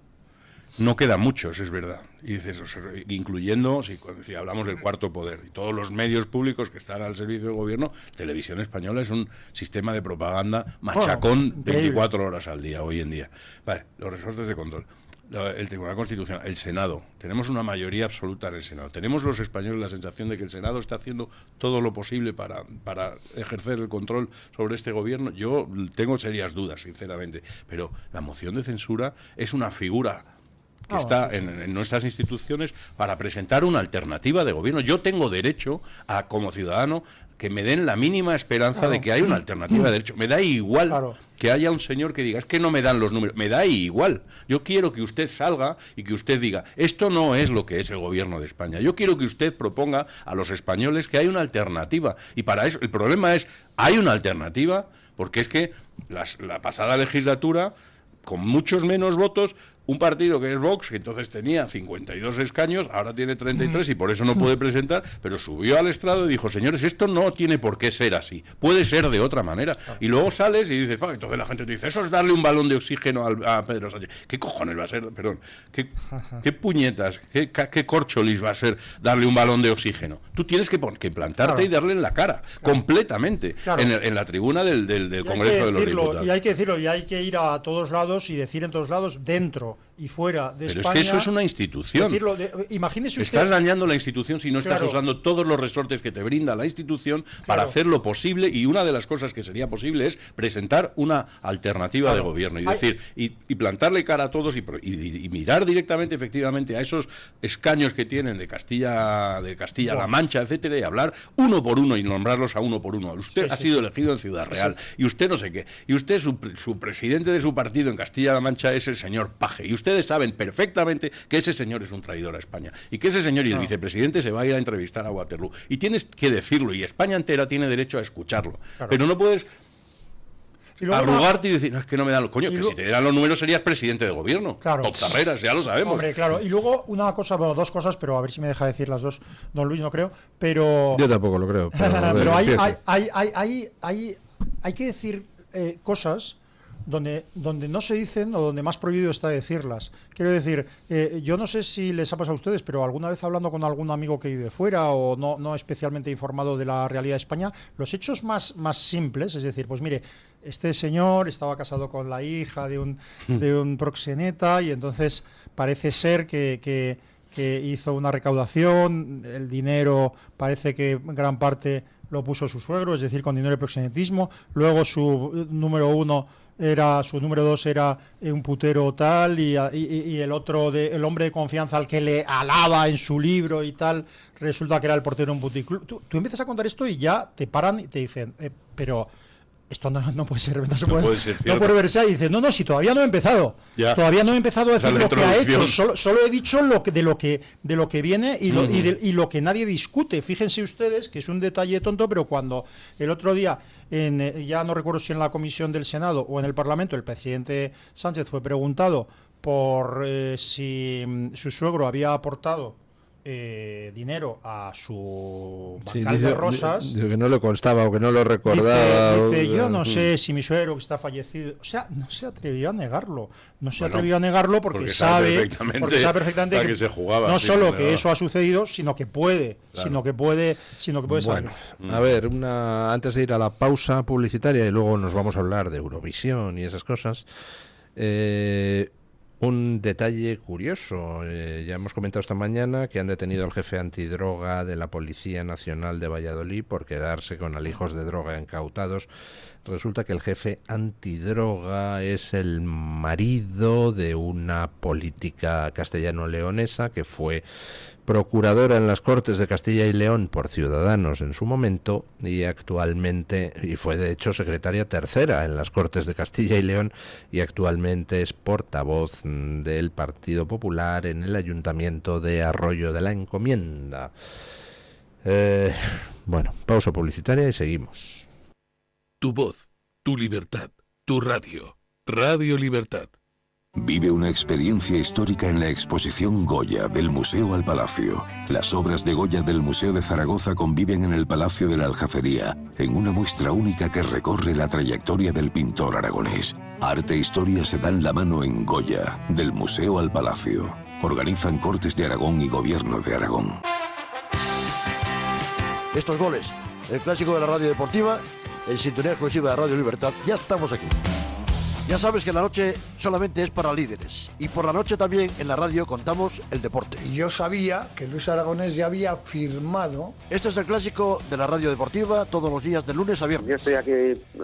Speaker 2: no quedan muchos, es verdad. Y dices, incluyendo, si hablamos del cuarto poder y todos los medios públicos que están al servicio del gobierno, Televisión Española es un sistema de propaganda machacón 24 horas al día, hoy en día. Vale, los resortes de control. El Tribunal Constitucional, el Senado. Tenemos una mayoría absoluta en el Senado. Tenemos los españoles la sensación de que el Senado está haciendo todo lo posible para ejercer el control sobre este gobierno. Yo tengo serias dudas, sinceramente. Pero la moción de censura es una figura que está en nuestras instituciones para presentar una alternativa de gobierno. Yo tengo derecho como ciudadano, que me den la mínima esperanza de que hay una alternativa de derecho. Me da igual que haya un señor que diga, es que no me dan los números. Me da igual. Yo quiero que usted salga y que usted diga, esto no es lo que es el gobierno de España. Yo quiero que usted proponga a los españoles que hay una alternativa. Y para eso, el problema es, hay una alternativa, porque es que la pasada legislatura, con muchos menos votos, un partido que es Vox, que entonces tenía 52 escaños, ahora tiene 33 y por eso no puede presentar, pero subió al estrado y dijo, señores, esto no tiene por qué ser así, puede ser de otra manera. Y luego sales y dices, entonces la gente te dice, eso es darle un balón de oxígeno a Pedro Sánchez. ¿Qué cojones va a ser? Perdón, ¿qué puñetas, qué corcholis va a ser darle un balón de oxígeno? Tú tienes que plantarte y darle en la cara, completamente, en la tribuna del Congreso de los Diputados.
Speaker 3: Y hay que decirlo, y hay que ir a todos lados y decir en todos lados, dentro y fuera de España.
Speaker 2: Pero es que eso es una institución.
Speaker 3: Imagínese usted.
Speaker 2: Estás dañando la institución si no estás usando todos los resortes que te brinda la institución para hacer lo posible, y una de las cosas que sería posible es presentar una alternativa de gobierno y decir, y plantarle cara a todos y mirar directamente, efectivamente, a esos escaños que tienen de Castilla-La Mancha, etcétera, y hablar uno por uno y nombrarlos a uno por uno. Usted ha sido elegido en Ciudad Real y usted no sé qué, y usted, su presidente de su partido en Castilla-La Mancha es el señor Paje, y ustedes saben perfectamente que ese señor es un traidor a España y que ese señor y el vicepresidente se va a ir a entrevistar a Waterloo, y tienes que decirlo, y España entera tiene derecho a escucharlo, pero no puedes arrugarte y decir, no, es que no me dan los coños, que si te dieran los números serías presidente de gobierno, Carreras, ya lo sabemos.
Speaker 3: Hombre, claro, y luego una cosa, bueno, dos cosas, pero a ver si me deja decir las dos don Luis, no creo, pero...
Speaker 1: Yo tampoco lo creo.
Speaker 3: Pero hay que decir cosas donde no se dicen o donde más prohibido está decirlas. Quiero decir, yo no sé si les ha pasado a ustedes, pero alguna vez hablando con algún amigo que vive fuera o no especialmente informado de la realidad de España, los hechos más simples, es decir, pues mire, este señor estaba casado con la hija de un proxeneta y entonces parece ser que hizo una recaudación, el dinero parece que gran parte lo puso su suegro, es decir, con dinero de proxenetismo, luego su número 2 era un putero tal y el otro, el hombre de confianza al que le alaba en su libro y tal, resulta que era el portero de un puticlub. Tú empiezas a contar esto y ya te paran y te dicen, pero esto no puede ser, no puede verse. Y dice, no, si todavía no he empezado. Todavía no he empezado a decir lo que ha hecho. Solo he dicho de lo que viene y lo que nadie discute. Fíjense ustedes que es un detalle tonto, pero cuando el otro día, ya no recuerdo si en la comisión del Senado o en el Parlamento, el presidente Sánchez fue preguntado por si su suegro había aportado dinero a su bancal de Rosas,
Speaker 1: que no le constaba o que no lo recordaba.
Speaker 3: Dice, yo no sé si mi suegro que está fallecido, o sea, no se atrevió a negarlo, porque sabe perfectamente
Speaker 2: que se jugaba,
Speaker 3: no solo que eso ha sucedido, sino que puede salir.
Speaker 1: A ver, antes de ir a la pausa publicitaria y luego nos vamos a hablar de Eurovisión y esas cosas. Un detalle curioso, ya hemos comentado esta mañana que han detenido al jefe antidroga de la Policía Nacional de Valladolid por quedarse con alijos de droga incautados. Resulta que el jefe antidroga es el marido de una política castellano-leonesa que fue procuradora en las Cortes de Castilla y León por Ciudadanos en su momento y fue de hecho secretaria tercera en las Cortes de Castilla y León y actualmente es portavoz del Partido Popular en el Ayuntamiento de Arroyo de la Encomienda. Bueno, pausa publicitaria y seguimos.
Speaker 4: Tu voz, tu libertad, tu radio. Radio Libertad.
Speaker 12: Vive una experiencia histórica en la exposición Goya del Museo al Palacio. Las obras de Goya del Museo de Zaragoza conviven en el Palacio de la Aljafería, en una muestra única que recorre la trayectoria del pintor aragonés. Arte e historia se dan la mano en Goya, del Museo al Palacio. Organizan Cortes de Aragón y Gobierno de Aragón.
Speaker 9: Estos goles, el clásico de la radio deportiva, en sintonía exclusiva de Radio Libertad, ya estamos aquí. Ya sabes que la noche solamente es para líderes y por la noche también en la radio contamos el deporte.
Speaker 10: Y yo sabía que Luis Aragonés ya había firmado.
Speaker 9: Este es el clásico de la radio deportiva todos los días de lunes a viernes.
Speaker 11: Yo estoy aquí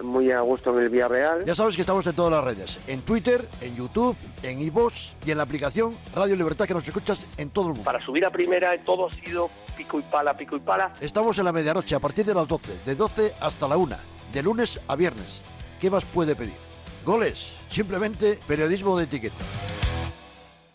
Speaker 11: muy a gusto en el Villarreal.
Speaker 9: Ya sabes que estamos en todas las redes, en Twitter, en YouTube, en iVoox y en la aplicación Radio Libertad que nos escuchas en todo el mundo.
Speaker 11: Para subir a primera todo ha sido pico y pala.
Speaker 9: Estamos en la medianoche a partir de las 12, de 12 hasta la 1, de lunes a viernes. ¿Qué más puede pedir? Goles, simplemente periodismo de etiqueta.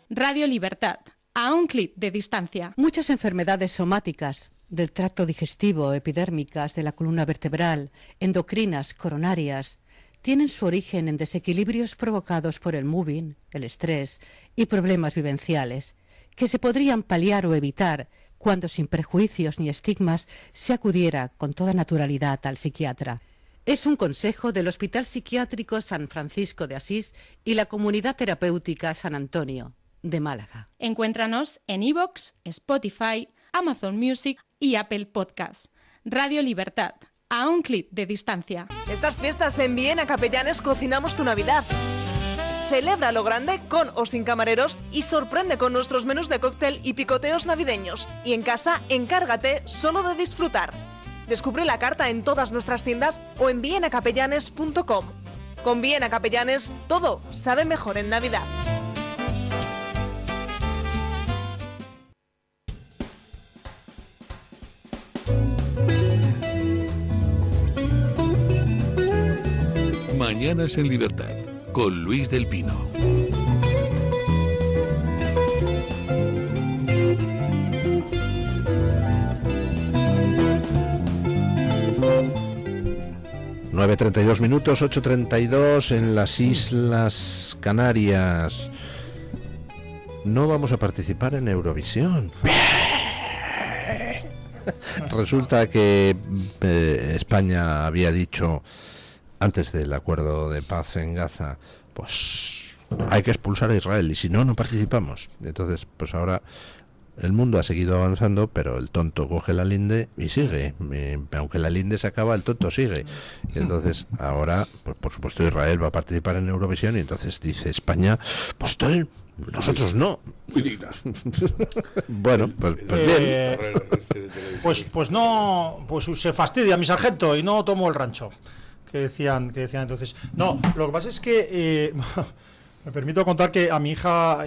Speaker 7: Radio Libertad, a un clic de distancia.
Speaker 13: Muchas enfermedades somáticas del tracto digestivo, epidérmicas, de la columna vertebral, endocrinas, coronarias, tienen su origen en desequilibrios provocados por el moving, el estrés y problemas vivenciales, que se podrían paliar o evitar cuando sin prejuicios ni estigmas se acudiera con toda naturalidad al psiquiatra. Es un consejo del Hospital Psiquiátrico San Francisco de Asís y la Comunidad Terapéutica San Antonio, de Málaga.
Speaker 7: Encuéntranos en iVoox, Spotify, Amazon Music y Apple Podcasts. Radio Libertad, a un clic de distancia.
Speaker 14: Estas fiestas en Viena Capellanes cocinamos tu Navidad. Celebra lo grande con o sin camareros y sorprende con nuestros menús de cóctel y picoteos navideños. Y en casa, encárgate solo de disfrutar. Descubre la carta en todas nuestras tiendas o en vienacapellanes.com. Con Viena Capellanes, todo sabe mejor en Navidad.
Speaker 4: Mañanas en Libertad, con Luis del Pino.
Speaker 1: ...9:32, 8:32 en las Islas Canarias. No vamos a participar en Eurovisión. Resulta que España había dicho, antes del acuerdo de paz en Gaza, pues hay que expulsar a Israel y si no, no participamos. Entonces, pues ahora el mundo ha seguido avanzando, pero el tonto coge la linde y sigue. Aunque la linde se acaba, el tonto sigue. Y entonces ahora, pues por supuesto, Israel va a participar en Eurovisión y entonces dice España, pues nosotros no.
Speaker 2: Muy dignas.
Speaker 1: Bueno, pues bien.
Speaker 3: Pues no, pues se fastidia mi sargento y no tomo el rancho. Que decían entonces. No, lo que pasa es que me permito contar que a mi hija,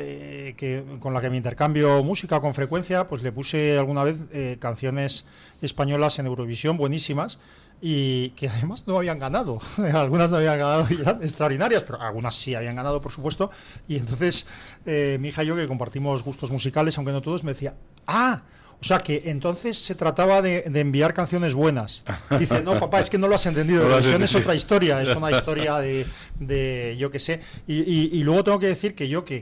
Speaker 3: con la que me intercambio música con frecuencia, pues le puse alguna vez canciones españolas en Eurovisión buenísimas y que además no habían ganado. Algunas no habían ganado y eran extraordinarias, pero algunas sí habían ganado, por supuesto. Y entonces mi hija y yo, que compartimos gustos musicales, aunque no todos, me decía, o sea que entonces se trataba de enviar canciones buenas. Dice, no, papá, es que no lo has entendido. Eurovisión es otra historia, es una historia de yo qué sé. Y luego tengo que decir que yo, que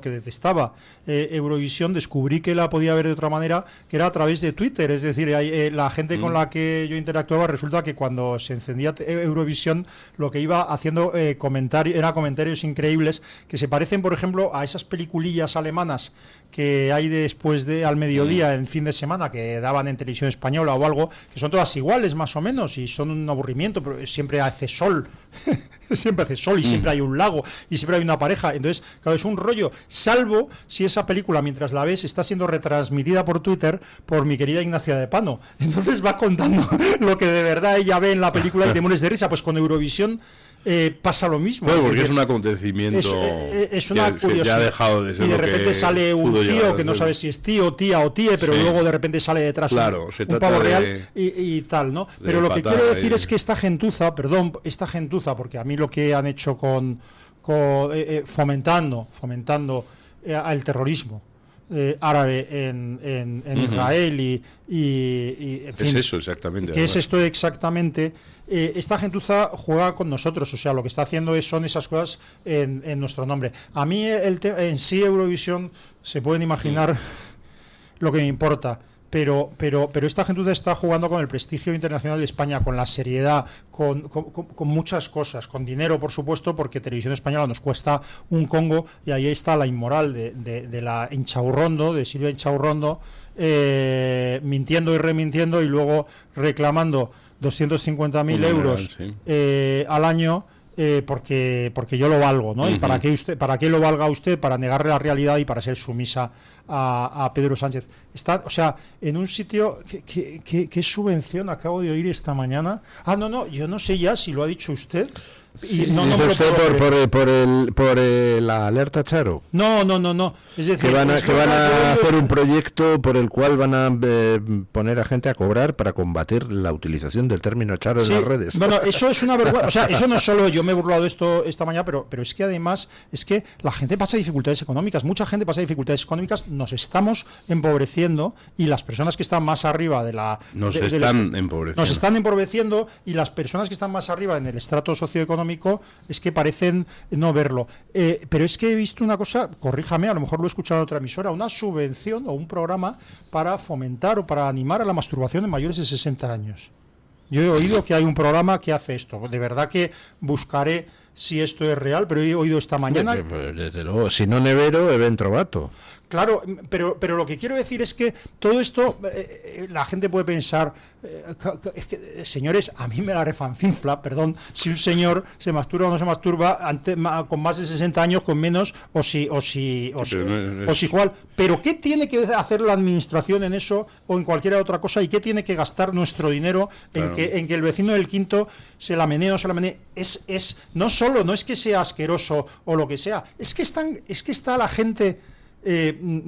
Speaker 3: detestaba Eurovisión, descubrí que la podía ver de otra manera, que era a través de Twitter. Es decir, la gente con la que yo interactuaba, resulta que cuando se encendía Eurovisión, lo que iba haciendo comentarios increíbles que se parecen, por ejemplo, a esas peliculillas alemanas que hay después al mediodía, en fin de semana, que daban en televisión española o algo, que son todas iguales más o menos y son un aburrimiento, pero siempre hace sol. Siempre hace sol y siempre hay un lago y siempre hay una pareja. Entonces, claro, es un rollo, salvo si esa película, mientras la ves, está siendo retransmitida por Twitter por mi querida Ignacia de Pano. Entonces va contando lo que de verdad ella ve en la película y te mueres de risa. Pues con Eurovisión pasa lo mismo.
Speaker 2: Bueno, porque es un acontecimiento
Speaker 3: es una curiosidad.
Speaker 2: Ya ha dejado de ser.
Speaker 3: Y de repente sale un tío que no
Speaker 2: sabe
Speaker 3: sabes si es tío, tía o tíe, pero luego de repente sale detrás un pavo real y tal, ¿no? Pero lo que quiero decir es que esta gentuza, porque a mí lo que han hecho fomentando el terrorismo árabe en Israel y en fin,
Speaker 2: es eso exactamente.
Speaker 3: ¿Qué es esto exactamente? Esta gentuza juega con nosotros, o sea, lo que está haciendo son esas cosas en nuestro nombre. A mí en sí Eurovisión se pueden imaginar lo que me importa. Pero esta gentuza está jugando con el prestigio internacional de España, con la seriedad, con muchas cosas, con dinero, por supuesto, porque Televisión Española nos cuesta un congo, y ahí está la inmoral de la Inchaurrondo, de Silvia Inchaurrondo, mintiendo y remintiendo y luego reclamando 250.000 euros al año. Porque yo lo valgo, ¿no? Y para qué lo valga usted, para negarle la realidad y para ser sumisa a Pedro Sánchez. Está, o sea, en un sitio ¿qué subvención acabo de oír esta mañana? No, yo no sé ya si lo ha dicho usted, Y
Speaker 1: ¿Dice usted por la alerta Charo?
Speaker 3: No. Es decir,
Speaker 1: que van a hacer un proyecto por el cual van a poner a gente a cobrar para combatir la utilización del término Charo en las redes.
Speaker 3: Bueno, eso es una vergüenza. O sea, eso no es solo yo me he burlado de esto esta mañana, pero es que además es que la gente pasa dificultades económicas. Mucha gente pasa dificultades económicas. Nos estamos empobreciendo y las personas que están más arriba de la...
Speaker 2: Nos están
Speaker 3: empobreciendo y las personas que están más arriba en el estrato socioeconómico es que parecen no verlo. Pero es que he visto una cosa, corríjame, a lo mejor lo he escuchado en otra emisora, una subvención o un programa para fomentar o para animar a la masturbación en mayores de 60 años. Yo he oído que hay un programa que hace esto. De verdad que buscaré si esto es real, pero he oído esta mañana...
Speaker 1: Desde luego, si no nevero, even trovato.
Speaker 3: Claro, pero lo que quiero decir es que todo esto, la gente puede pensar, es que, señores, a mí me la refanfinfla, perdón, si un señor se masturba o no se masturba con más de 60 años, con menos, o si igual. Pero ¿qué tiene que hacer la administración en eso o en cualquier otra cosa? ¿Y qué tiene que gastar nuestro dinero en que el vecino del quinto se la menee o no se la menee? No es que sea asqueroso o lo que sea, es que está la gente...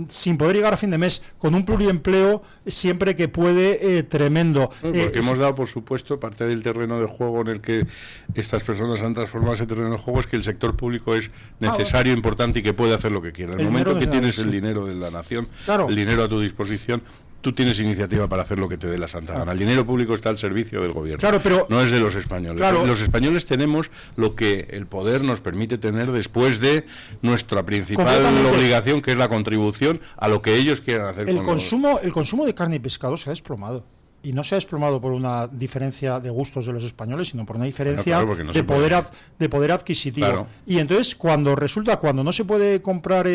Speaker 3: sin poder llegar a fin de mes, con un pluriempleo siempre que puede, tremendo.
Speaker 2: Porque hemos dado, por supuesto, parte del terreno de juego en el que estas personas han transformado ese terreno de juego, es que el sector público es necesario, importante y que puede hacer lo que quiera. En el momento que tienes el dinero de la nación, el dinero a tu disposición, tú tienes iniciativa para hacer lo que te dé la santa gana. El dinero público está al servicio del gobierno, no es de los españoles. Los españoles tenemos lo que el poder nos permite tener después de nuestra principal obligación, que es la contribución a lo que ellos quieran hacer.
Speaker 3: El consumo de carne y pescado se ha desplomado. Y no se ha desplomado por una diferencia de gustos de los españoles, sino por una diferencia de poder adquisitivo. Claro. Y entonces, cuando no se puede comprar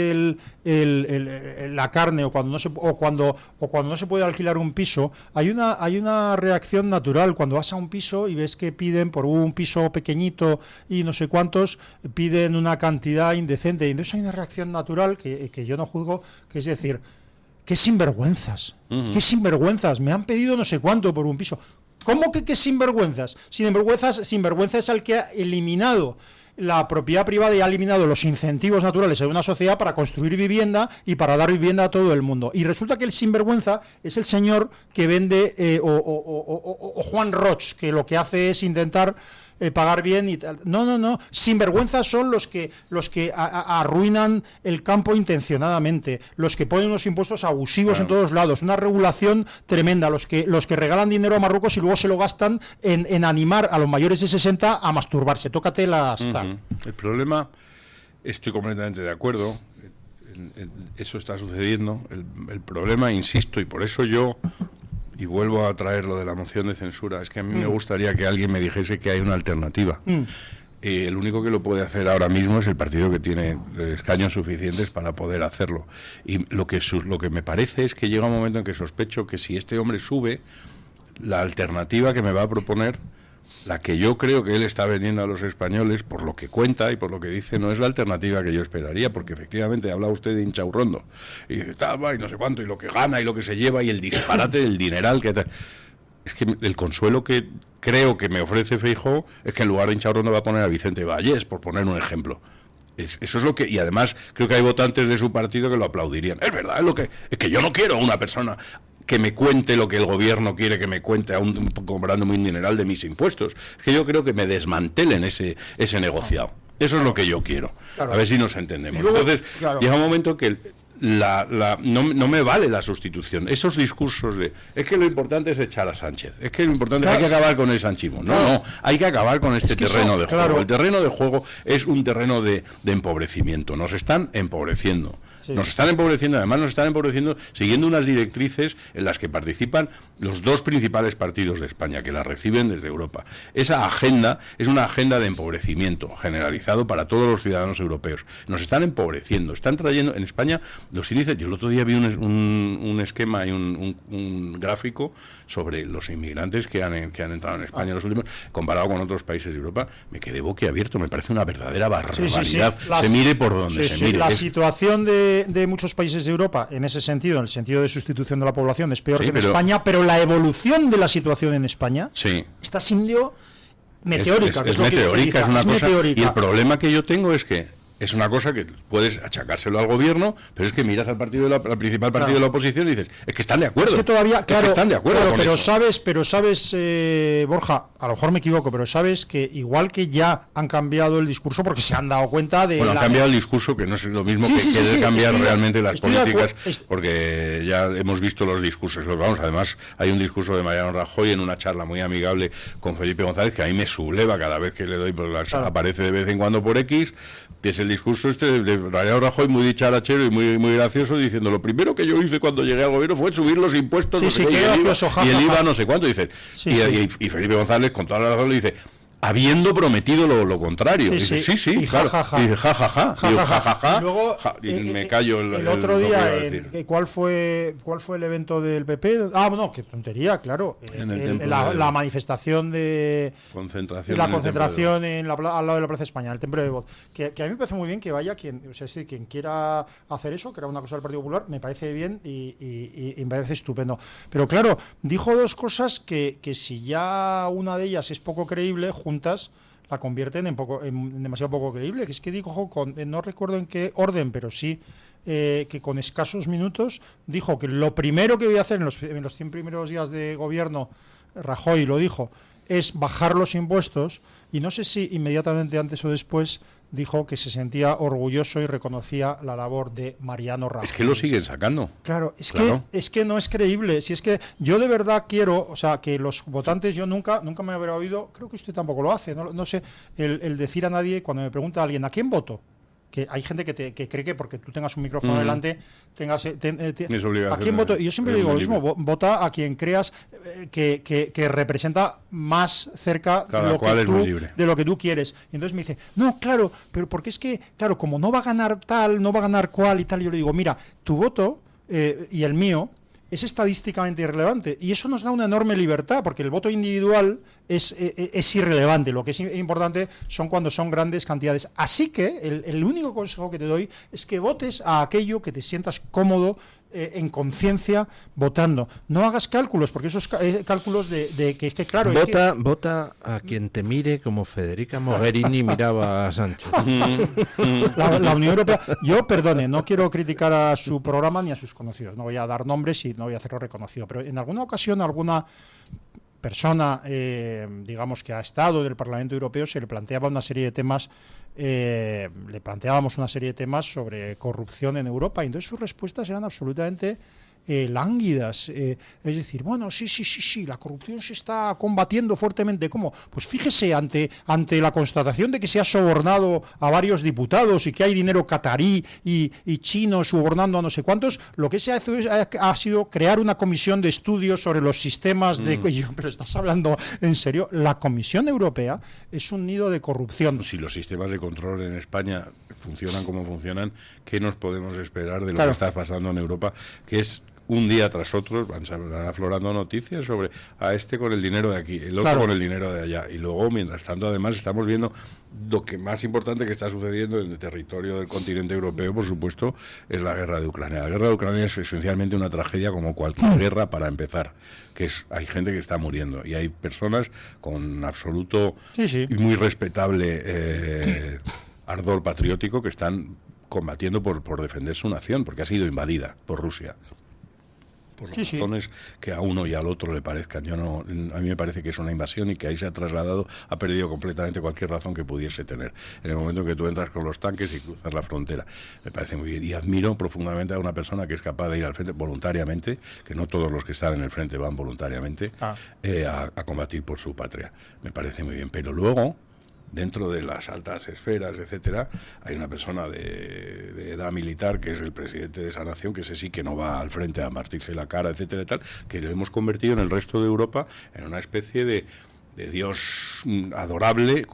Speaker 3: la carne o cuando no se puede alquilar un piso, hay una reacción natural. Cuando vas a un piso y ves que piden por un piso pequeñito y no sé cuántos, piden una cantidad indecente. Y entonces hay una reacción natural que yo no juzgo, que es decir... ¡Qué sinvergüenzas! ¡Qué sinvergüenzas! Me han pedido no sé cuánto por un piso. ¿Cómo que qué sinvergüenzas? Sinvergüenza es al que ha eliminado la propiedad privada y ha eliminado los incentivos naturales de una sociedad para construir vivienda y para dar vivienda a todo el mundo. Y resulta que el sinvergüenza es el señor que vende o Juan Roch, que lo que hace es intentar... pagar bien y tal. No. Sinvergüenzas son los que arruinan el campo intencionadamente, los que ponen unos impuestos abusivos en todos lados, una regulación tremenda, los que regalan dinero a Marruecos y luego se lo gastan en animar a los mayores de 60 a masturbarse. Tócate la hasta.
Speaker 2: El problema, estoy completamente de acuerdo, eso está sucediendo. El problema, insisto, y por eso yo... Y vuelvo a traer lo de la moción de censura. Es que a mí me gustaría que alguien me dijese que hay una alternativa. El único que lo puede hacer ahora mismo es el partido que tiene escaños suficientes para poder hacerlo. Y lo que me parece es que llega un momento en que sospecho que si este hombre sube, la alternativa que me va a proponer, la que yo creo que él está vendiendo a los españoles, por lo que cuenta y por lo que dice, no es la alternativa que yo esperaría, porque efectivamente habla usted de Inchaurrondo y dice, y no sé cuánto, y lo que gana y lo que se lleva y el disparate del dineral que tal. Es que el consuelo que creo que me ofrece Feijóo es que en lugar de Inchaurrondo va a poner a Vicente Vallés, por poner un ejemplo. Eso es lo que, y además creo que hay votantes de su partido que lo aplaudirían. Es verdad, es que yo no quiero a una persona que me cuente lo que el gobierno quiere que me cuente, aún cobrándome un dineral de mis impuestos. Es que yo creo que me desmantelen ese negociado. Eso es lo que yo quiero. A ver si nos entendemos. Luego, entonces, llega un momento que no me vale la sustitución. Esos discursos de es que lo importante es echar a Sánchez, es que lo importante hay que acabar con el sanchismo. No, hay que acabar con este terreno de juego. El terreno de juego es un terreno de empobrecimiento. Nos están empobreciendo. Nos están empobreciendo, además nos están empobreciendo siguiendo unas directrices en las que participan los dos principales partidos de España, que las reciben desde Europa. Esa agenda es una agenda de empobrecimiento generalizado para todos los ciudadanos europeos. Nos están empobreciendo, están trayendo en España los índices. Yo el otro día vi un esquema y un gráfico sobre los inmigrantes que han entrado en España en los últimos, comparado con otros países de Europa. Me quedé boquiabierto, me parece una verdadera barbaridad. Se mire por donde se mire.
Speaker 3: La situación de muchos países de Europa, en ese sentido, en el sentido de sustitución de la población, es peor que en España, pero la evolución de la situación en España está siendo meteórica.
Speaker 2: Es meteórica, es una cosa.
Speaker 3: Meteórica.
Speaker 2: Y el problema que yo tengo es que es una cosa que puedes achacárselo al gobierno, pero es que miras al principal partido de la oposición y dices, es que están de acuerdo.
Speaker 3: Es que todavía, claro,
Speaker 2: están de acuerdo con
Speaker 3: pero
Speaker 2: eso.
Speaker 3: sabes, Borja, a lo mejor me equivoco, pero sabes que igual que ya han cambiado el discurso porque se han dado cuenta de...
Speaker 2: Bueno, han cambiado el discurso, que no es lo mismo que querer cambiar realmente las políticas, porque ya hemos visto los discursos. Vamos, además, hay un discurso de Mariano Rajoy en una charla muy amigable con Felipe González, que a mí me subleva cada vez que le doy, aparece de vez en cuando por X, que es el discurso de Mariano Rajoy, muy dicharachero y muy gracioso, diciendo, lo primero que yo hice cuando llegué al gobierno fue subir los impuestos, y el IVA no sé cuánto, dice, y Felipe González, con toda la razón, le dice, habiendo prometido lo contrario. Dice, sí, claro. Y dice, jajaja.
Speaker 3: Luego,
Speaker 2: y me callo
Speaker 3: el otro día, ¿cuál fue el evento del PP? No, qué tontería, claro. La manifestación de
Speaker 2: concentración.
Speaker 3: La concentración al lado de la Plaza España, el Templo de Voz. Que a mí me parece muy bien que vaya quien quiera hacer eso, que era una cosa del Partido Popular, me parece bien y me parece estupendo. Pero claro, dijo dos cosas que si ya una de ellas es poco creíble, juntas la convierten en demasiado poco creíble, que es que dijo, no recuerdo en qué orden, pero sí que con escasos minutos dijo que lo primero que voy a hacer en los 100 primeros días de gobierno, Rajoy lo dijo, es bajar los impuestos, y no sé si inmediatamente antes o después dijo que se sentía orgulloso y reconocía la labor de Mariano Rajoy.
Speaker 2: Es que lo siguen sacando.
Speaker 3: Claro, es que no es creíble. Si es que yo de verdad quiero, o sea, que los votantes, yo nunca me habrá oído, creo que usted tampoco lo hace, no sé, el decir a nadie, cuando me pregunta a alguien, ¿a quién voto? Que hay gente que cree que porque tú tengas un micrófono delante tengas ¿a quién voto? Y yo siempre digo lo mismo, vota a quien creas que representa más cerca de lo que tú quieres. Y entonces me dice, no, claro, pero porque es que, claro, como no va a ganar tal, no va a ganar cual y tal, yo le digo, mira, tu voto y el mío es estadísticamente irrelevante, y eso nos da una enorme libertad, porque el voto individual es irrelevante. Lo que es importante son cuando son grandes cantidades. Así que el único consejo que te doy es que votes a aquello que te sientas cómodo en conciencia votando. No hagas cálculos, porque esos cálculos de que claro...
Speaker 1: Vota a quien te mire como Federica Mogherini miraba a Sánchez.
Speaker 3: La Unión Europea... Yo, perdone, no quiero criticar a su programa ni a sus conocidos. No voy a dar nombres y no voy a hacerlo reconocido. Pero en alguna ocasión, alguna persona, digamos, que ha estado del Parlamento Europeo, se le planteaba una serie de temas... le planteábamos una serie de temas sobre corrupción en Europa, y entonces sus respuestas eran absolutamente lánguidas, es decir, bueno, sí, la corrupción se está combatiendo fuertemente. ¿Cómo? Pues fíjese, ante la constatación de que se ha sobornado a varios diputados y que hay dinero catarí y chino sobornando a no sé cuántos, lo que se ha sido crear una comisión de estudios sobre los sistemas de... Pero estás hablando en serio, la Comisión Europea es un nido de corrupción.
Speaker 2: Si los sistemas de control en España funcionan como funcionan, ¿qué nos podemos esperar de lo que está pasando en Europa? Que es un día tras otro van aflorando noticias sobre a este con el dinero de aquí, el otro con el dinero de allá, y luego mientras tanto además estamos viendo lo que más importante que está sucediendo en el territorio del continente europeo, por supuesto, es la guerra de Ucrania. La guerra de Ucrania es esencialmente una tragedia como cualquier guerra, para empezar, hay gente que está muriendo y hay personas con absoluto y muy respetable ardor patriótico que están combatiendo por defender su nación, porque ha sido invadida por Rusia. Por las razones que a uno y al otro le parezcan. A mí me parece que es una invasión y que ahí se ha trasladado, ha perdido completamente cualquier razón que pudiese tener. En el momento que tú entras con los tanques y cruzas la frontera, me parece muy bien. Y admiro profundamente a una persona que es capaz de ir al frente voluntariamente, que no todos los que están en el frente van voluntariamente, a combatir por su patria. Me parece muy bien. Pero luego, dentro de las altas esferas, etcétera, hay una persona de edad militar que es el presidente de esa nación, que ese sí que no va al frente a partirse la cara, etcétera y tal, que lo hemos convertido en el resto de Europa en una especie de Dios adorable.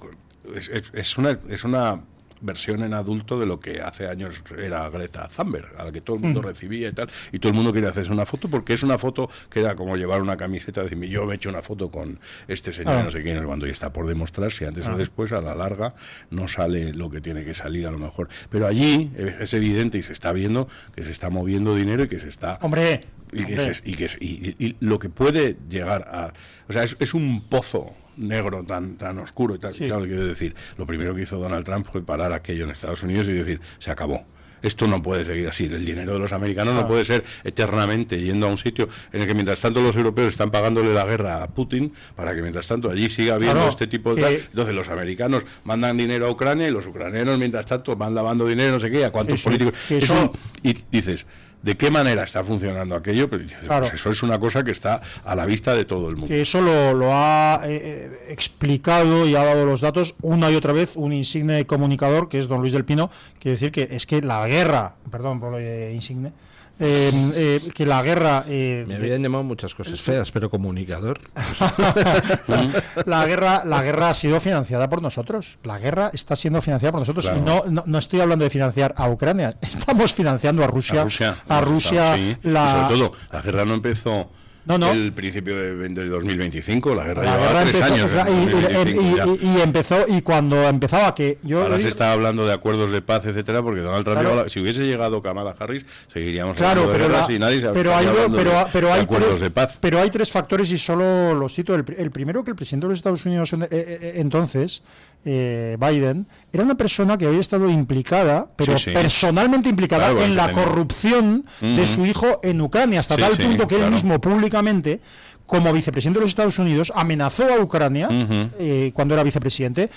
Speaker 2: Es una versión en adulto de lo que hace años era Greta Thunberg, a la que todo el mundo recibía y tal, y todo el mundo quería hacerse una foto, porque es una foto que era como llevar una camiseta, decirme, yo me he hecho una foto con este señor, no sé quién es cuando, y está por demostrar si antes o después, a la larga, no sale lo que tiene que salir a lo mejor. Pero allí es evidente y se está viendo que se está moviendo dinero y que se está...
Speaker 3: ¡Hombre!
Speaker 2: Y lo que puede llegar a... O sea, es un pozo negro tan oscuro y tal. Sí. Claro, quiero decir, lo primero que hizo Donald Trump fue parar aquello en Estados Unidos y decir, se acabó. Esto no puede seguir así. El dinero de los americanos no puede ser eternamente yendo a un sitio en el que mientras tanto los europeos están pagándole la guerra a Putin para que mientras tanto allí siga habiendo este tipo de tal. Entonces los americanos mandan dinero a Ucrania y los ucranianos mientras tanto van lavando dinero, no sé qué, a cuántos políticos. Y dices, ¿de qué manera está funcionando aquello? Pero dices, pues eso es una cosa que está a la vista de todo el mundo.
Speaker 3: Que eso lo ha explicado y ha dado los datos una y otra vez un insigne comunicador, que es don Luis del Pino. Quiere decir que es que la guerra, perdón por lo insigne, que la guerra...
Speaker 1: me habían llamado muchas cosas feas, pero comunicador.
Speaker 3: La guerra ha sido financiada por nosotros. La guerra está siendo financiada por nosotros. Claro. Y no estoy hablando de financiar a Ucrania. Estamos financiando a Rusia.
Speaker 2: Sí. Y sobre todo, la guerra no empezó... El principio de 2025, la guerra llevaba 3 años.
Speaker 3: Y empezó, y cuando empezaba que
Speaker 2: ahora se está hablando de acuerdos de paz, etcétera, porque Donald Trump si hubiese llegado Kamala Harris, seguiríamos hablando de guerras y nadie se habría hablando de acuerdos de paz.
Speaker 3: Pero hay 3 factores y solo los cito. El primero, que el presidente de los Estados Unidos entonces, Biden, era una persona que había estado implicada, pero personalmente implicada en la corrupción de su hijo en Ucrania, hasta tal punto que él mismo públicamente, como vicepresidente de los Estados Unidos, amenazó a Ucrania cuando era vicepresidente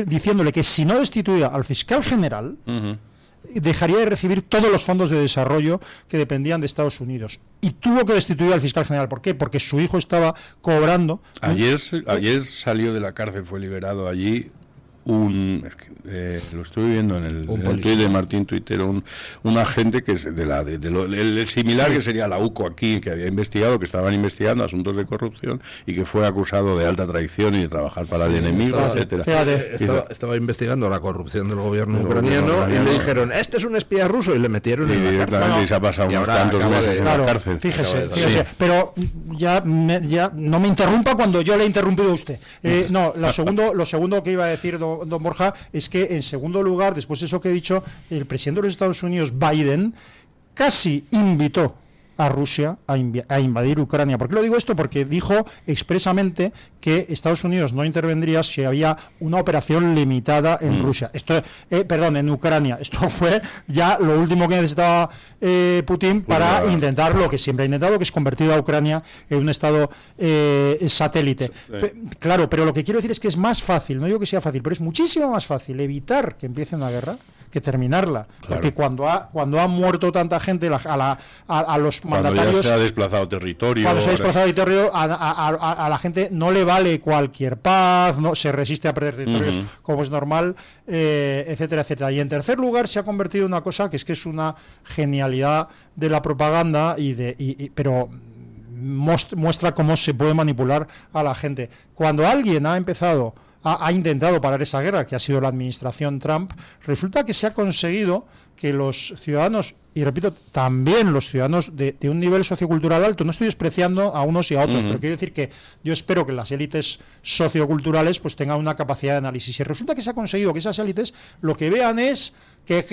Speaker 3: diciéndole que si no destituía al fiscal general dejaría de recibir todos los fondos de desarrollo que dependían de Estados Unidos. Y tuvo que destituir al fiscal general. ¿Por qué? Porque su hijo estaba cobrando...
Speaker 2: Ayer salió de la cárcel, fue liberado allí lo estoy viendo en el tuit de Martín Tuitero, un agente que es el similar que sería la UCO aquí, que había investigado, que estaban investigando asuntos de corrupción y que fue acusado de alta traición y de trabajar para el enemigo, etcétera.
Speaker 1: Estaba investigando la corrupción del gobierno ucraniano y le dijeron, este es un espía ruso, y le metieron en la cárcel.
Speaker 2: Y se ha pasado unos cuantos meses en la cárcel.
Speaker 3: Fíjese, pero ya no me interrumpa cuando yo le he interrumpido a usted. Lo segundo que iba a decir don Borja, es que en segundo lugar, después de eso que he dicho, el presidente de los Estados Unidos, Biden, casi invitó a Rusia a invadir Ucrania. ¿Por qué lo digo esto? Porque dijo expresamente que Estados Unidos no intervendría si había una operación limitada en Rusia. En Ucrania. Esto fue ya lo último que necesitaba Putin para intentar lo que siempre ha intentado, que es convertir a Ucrania en un estado satélite. Claro, pero lo que quiero decir es que es más fácil, no digo que sea fácil, pero es muchísimo más fácil evitar que empiece una guerra que terminarla, porque cuando ha muerto tanta gente a los mandatarios,
Speaker 2: cuando ya se ha desplazado territorio,
Speaker 3: a la gente no le vale cualquier paz, no se resiste a perder territorios como es normal, etcétera, etcétera. Y en tercer lugar se ha convertido en una cosa que es una genialidad de la propaganda pero muestra cómo se puede manipular a la gente. Cuando alguien ha intentado parar esa guerra, que ha sido la administración Trump, resulta que se ha conseguido que los ciudadanos, y repito, también los ciudadanos de un nivel sociocultural alto, no estoy despreciando a unos y a otros, pero quiero decir que yo espero que las élites socioculturales pues tengan una capacidad de análisis. Y resulta que se ha conseguido que esas élites lo que vean es que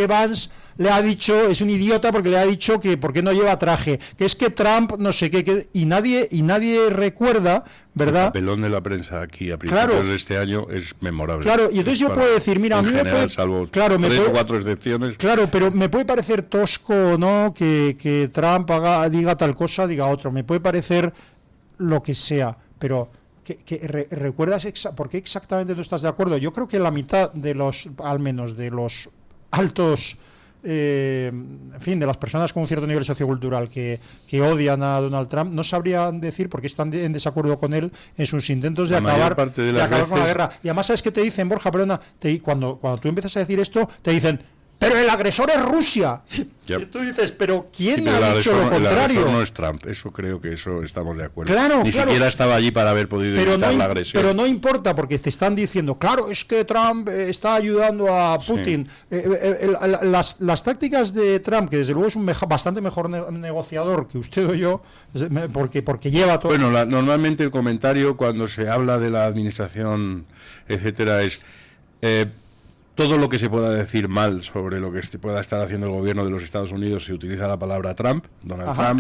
Speaker 3: Vance le ha dicho, es un idiota porque le ha dicho que por qué no lleva traje, que es que Trump no sé qué, y nadie recuerda, ¿verdad?
Speaker 2: El papelón de la prensa aquí a principios de este año es memorable.
Speaker 3: Claro, y entonces yo puedo decir, mira, a mí
Speaker 2: salvo 3 o 4 excepciones.
Speaker 3: Claro, pero me puede parecer tosco, ¿no? Que Trump diga tal cosa, diga otro. Me puede parecer lo que sea, pero ¿recuerdas por qué exactamente no estás de acuerdo? Yo creo que la mitad al menos de los altos, en fin, de las personas con un cierto nivel sociocultural que odian a Donald Trump, no sabrían decir por qué están en desacuerdo con él en sus intentos de acabar con la guerra. Y además, ¿sabes qué te dicen, Borja? Perdona, cuando tú empiezas a decir esto, te dicen, pero el agresor es Rusia. Y tú dices, pero ¿quién ha dicho lo contrario? El agresor
Speaker 2: no es Trump, eso estamos de acuerdo. Ni siquiera estaba allí para haber podido evitar la agresión.
Speaker 3: Pero no importa, porque te están diciendo, claro, es que Trump está ayudando a Putin. Las tácticas de Trump, que desde luego es un bastante mejor negociador que usted o yo, porque lleva todo...
Speaker 2: Bueno, normalmente el comentario cuando se habla de la administración, etcétera, es... todo lo que se pueda decir mal sobre lo que pueda estar haciendo el gobierno de los Estados Unidos, se utiliza la palabra Trump, Donald Trump,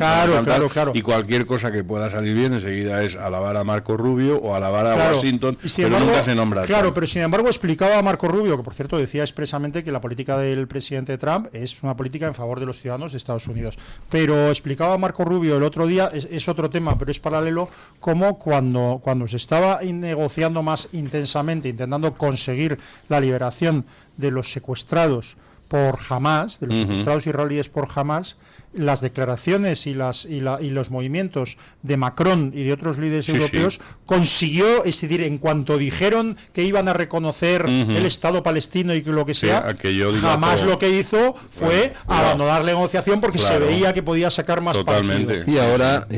Speaker 3: claro.
Speaker 2: y cualquier cosa que pueda salir bien enseguida es alabar a Marco Rubio o alabar a Washington, pero nunca se nombra a Trump.
Speaker 3: Pero sin embargo explicaba a Marco Rubio, que por cierto decía expresamente que la política del presidente Trump es una política en favor de los ciudadanos de Estados Unidos, pero explicaba a Marco Rubio el otro día, es otro tema, pero es paralelo, como cuando se estaba negociando más intensamente, intentando conseguir la liberación de los secuestrados por Hamás, de los secuestrados israelíes por Hamás, las declaraciones y los movimientos de Macron y de otros líderes europeos consiguió, es decir, en cuanto dijeron que iban a reconocer el Estado palestino y que lo que sea, Hamás lo que hizo fue abandonar la negociación porque se veía que podía sacar más partido.
Speaker 1: Y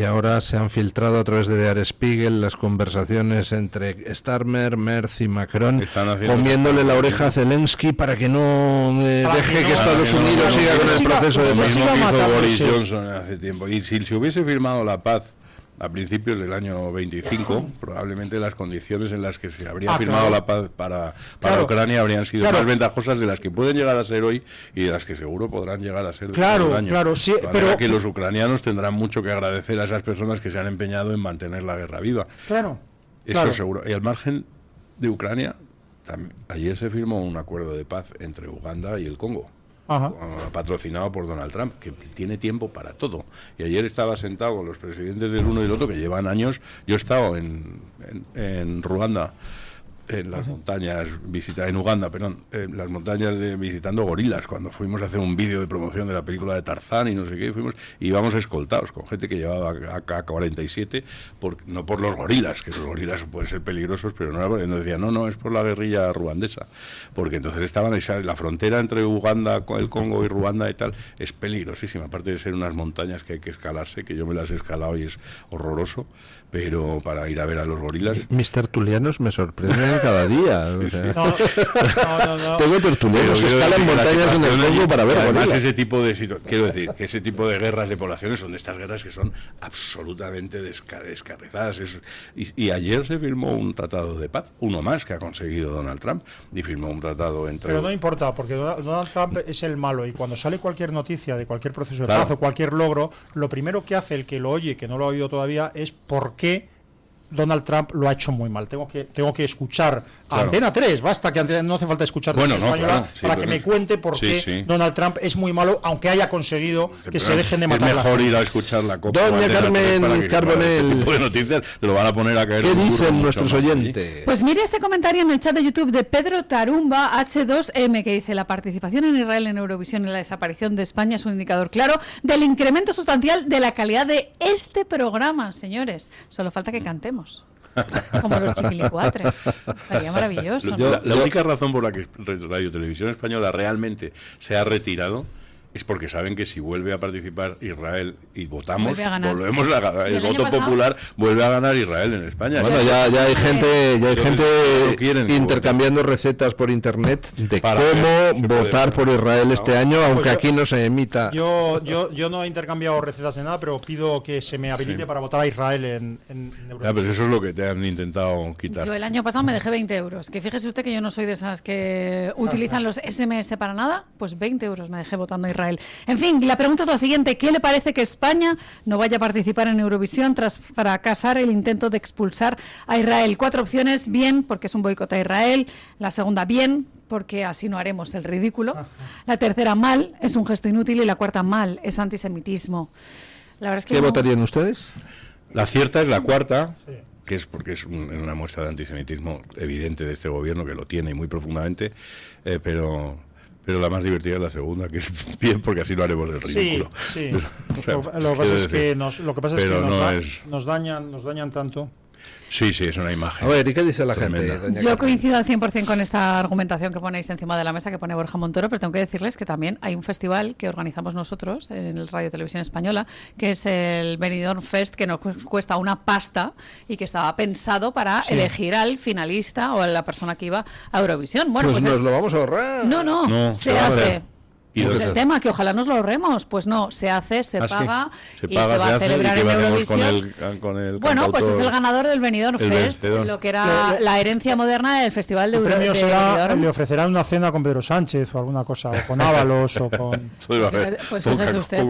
Speaker 1: ahora se han filtrado a través de Der Spiegel las conversaciones entre Starmer, Merz y Macron, comiéndole la oreja a Zelensky para que no deje que Estados Unidos siga con el proceso de paz.
Speaker 2: Boris Johnson hace tiempo. Y si se hubiese firmado la paz a principios del año 25, probablemente las condiciones en las que se habría firmado la paz para Ucrania habrían sido más ventajosas de las que pueden llegar a ser hoy y de las que seguro podrán llegar a ser después del año.
Speaker 3: Sí,
Speaker 2: pero que los ucranianos tendrán mucho que agradecer a esas personas que se han empeñado en mantener la guerra viva. Eso seguro. Y al margen de Ucrania, ayer se firmó un acuerdo de paz entre Uganda y el Congo. Patrocinado por Donald Trump, que tiene tiempo para todo. Y ayer estaba sentado con los presidentes del uno y del otro, que llevan años. Yo he estado en Ruanda, en las montañas, en Uganda, en las montañas visitando gorilas, cuando fuimos a hacer un vídeo de promoción de la película de Tarzán y no sé qué, íbamos escoltados con gente que llevaba AK-47, no por los gorilas, que los gorilas pueden ser peligrosos, pero no decían, no, es por la guerrilla ruandesa, porque entonces estaban la frontera entre Uganda, el Congo y Ruanda y tal, es peligrosísima, aparte de ser unas montañas que hay que escalarse, que yo me las he escalado y es horroroso, pero para ir a ver a los gorilas.
Speaker 1: Mis tertulianos me sorprenden cada día. O sea. No. Tengo tertulianos que escalan montañas en el Congo para ver
Speaker 2: además quiero decir que ese tipo de guerras de poblaciones son de estas guerras que son absolutamente descarrizadas. Y ayer se firmó un tratado de paz, uno más que ha conseguido Donald Trump, y firmó un tratado entre...
Speaker 3: Pero no importa, porque Donald Trump es el malo, y cuando sale cualquier noticia de cualquier proceso de paz o cualquier logro, lo primero que hace el que lo oye, que no lo ha oído todavía, es por qué Donald Trump lo ha hecho muy mal. Tengo que escuchar a Antena 3, basta, que no hace falta escuchar la española para que me cuente por qué Donald Trump es muy malo, aunque haya conseguido que se dejen de matar.
Speaker 2: Es mejor ir a escuchar la copa.
Speaker 1: Doña Carmen Carbonell,
Speaker 2: este tipo de noticias lo van a poner a caer.
Speaker 1: ¿Qué dicen nuestros oyentes?
Speaker 15: Pues mire este comentario en el chat de YouTube de Pedro Tarumba H2M, que dice: la participación en Israel en Eurovisión y la desaparición de España es un indicador claro del incremento sustancial de la calidad de este programa, señores. Solo falta que cantemos como los Chiquilicuatres. Estaría maravilloso, ¿no?
Speaker 2: La única razón por la que Radio Televisión Española realmente se ha retirado es porque saben que si vuelve a participar Israel y votamos, volvemos a ganar. El voto popular vuelve a ganar Israel en España.
Speaker 1: Bueno, ya hay gente intercambiando recetas por internet de cómo votar por Israel este año, aunque aquí no se emita.
Speaker 3: Yo no he intercambiado recetas de nada, pero pido que se me habilite para votar a Israel en Eurovisión.
Speaker 2: Pero eso es lo que te han intentado quitar.
Speaker 15: Yo el año pasado me dejé 20 euros. Que fíjese usted que yo no soy de esas que utilizan los SMS para nada. Pues 20 euros me dejé votando a Israel. En fin, la pregunta es la siguiente: ¿qué le parece que España no vaya a participar en Eurovisión tras fracasar el intento de expulsar a Israel? 4 opciones: bien, porque es un boicot a Israel; la segunda, bien, porque así no haremos el ridículo; la tercera, mal, es un gesto inútil; y la cuarta, mal, es antisemitismo. La verdad es que
Speaker 1: ¿qué votarían ustedes?
Speaker 2: La cierta es la cuarta, que es porque es una muestra de antisemitismo evidente de este gobierno, que lo tiene y muy profundamente, pero la más divertida es la segunda, que es bien, porque así no haremos el ridículo.
Speaker 3: Sí. Lo que pasa es que nos dañan tanto.
Speaker 2: Sí, es una imagen.
Speaker 1: A ver, ¿y qué dice la gente?
Speaker 15: Yo coincido al 100% con esta argumentación que ponéis encima de la mesa, que pone Borja Montoro, pero tengo que decirles que también hay un festival que organizamos nosotros en el Radio Televisión Española, que es el Benidorm Fest, que nos cuesta una pasta y que estaba pensado para elegir al finalista o a la persona que iba a Eurovisión. Bueno,
Speaker 1: pues nos lo vamos a ahorrar.
Speaker 15: No, se hace.
Speaker 2: Y
Speaker 15: es el tema, que ojalá nos lo ahorremos. Pues no, se hace, se paga
Speaker 2: se
Speaker 15: y se va a celebrar en Eurovisión.
Speaker 2: Con el
Speaker 15: Bueno, pues es el ganador del Benidorm Fest, lo que era la herencia moderna del Festival de Eurovisión.
Speaker 3: Le ofrecerán una cena con Pedro Sánchez o alguna cosa, o con Ábalos o con...
Speaker 15: Pues fíjese usted,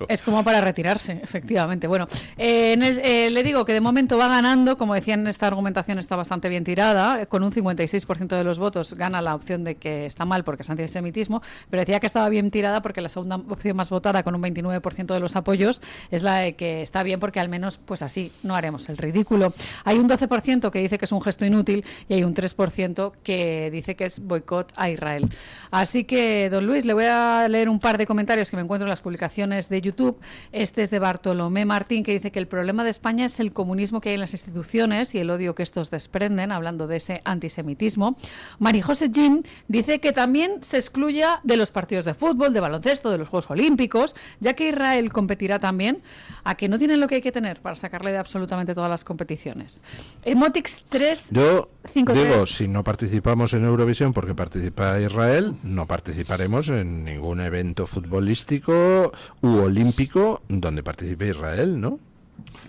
Speaker 15: es como para retirarse, efectivamente. Bueno, le digo que de momento va ganando, como decían, esta argumentación está bastante bien tirada, con un 56% de los votos gana la opción de que está mal porque es antisemitismo, pero decía que estaba bien tirada porque la segunda opción más votada, con un 29% de los apoyos, es la de que está bien porque al menos pues así no haremos el ridículo. Hay un 12% que dice que es un gesto inútil y hay un 3% que dice que es boicot a Israel. Así que, don Luis, le voy a leer un par de comentarios que me encuentro en las publicaciones de YouTube. Este es de Bartolomé Martín, que dice que el problema de España es el comunismo que hay en las instituciones y el odio que estos desprenden, hablando de ese antisemitismo. Marijose Jim dice que también se excluya de los partidos de fútbol, de baloncesto, de los Juegos Olímpicos, ya que Israel competirá también, a que no tienen lo que hay que tener para sacarle de absolutamente todas las competiciones. Emotix 3.
Speaker 1: Yo digo, si no participamos en Eurovisión porque participa Israel, no participaremos en ningún evento futbolístico u olímpico donde participe Israel, ¿no?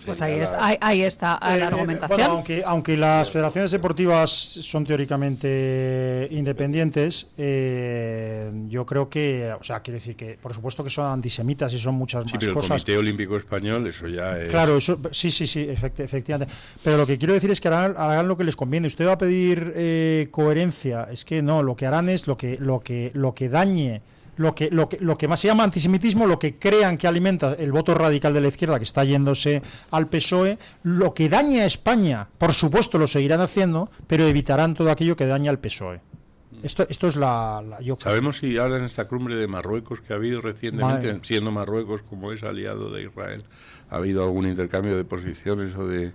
Speaker 15: Pues ahí está la argumentación.
Speaker 3: Bueno, aunque las federaciones deportivas son teóricamente independientes, yo creo que, o sea, quiero decir que por supuesto que son antisemitas y son muchas más
Speaker 2: pero
Speaker 3: cosas.
Speaker 2: El Comité Olímpico Español, eso ya es...
Speaker 3: Claro, eso, sí, efectivamente. Pero lo que quiero decir es que harán lo que les conviene. Usted va a pedir coherencia, es que no, lo que harán es lo que dañe. Lo que más se llama antisemitismo, lo que crean que alimenta el voto radical de la izquierda que está yéndose al PSOE, lo que dañe a España, por supuesto lo seguirán haciendo, pero evitarán todo aquello que daña al PSOE. Esto es yo creo.
Speaker 2: ¿Sabemos si ahora en esta cumbre de Marruecos que ha habido recientemente, siendo Marruecos como es aliado de Israel, ha habido algún intercambio de posiciones o de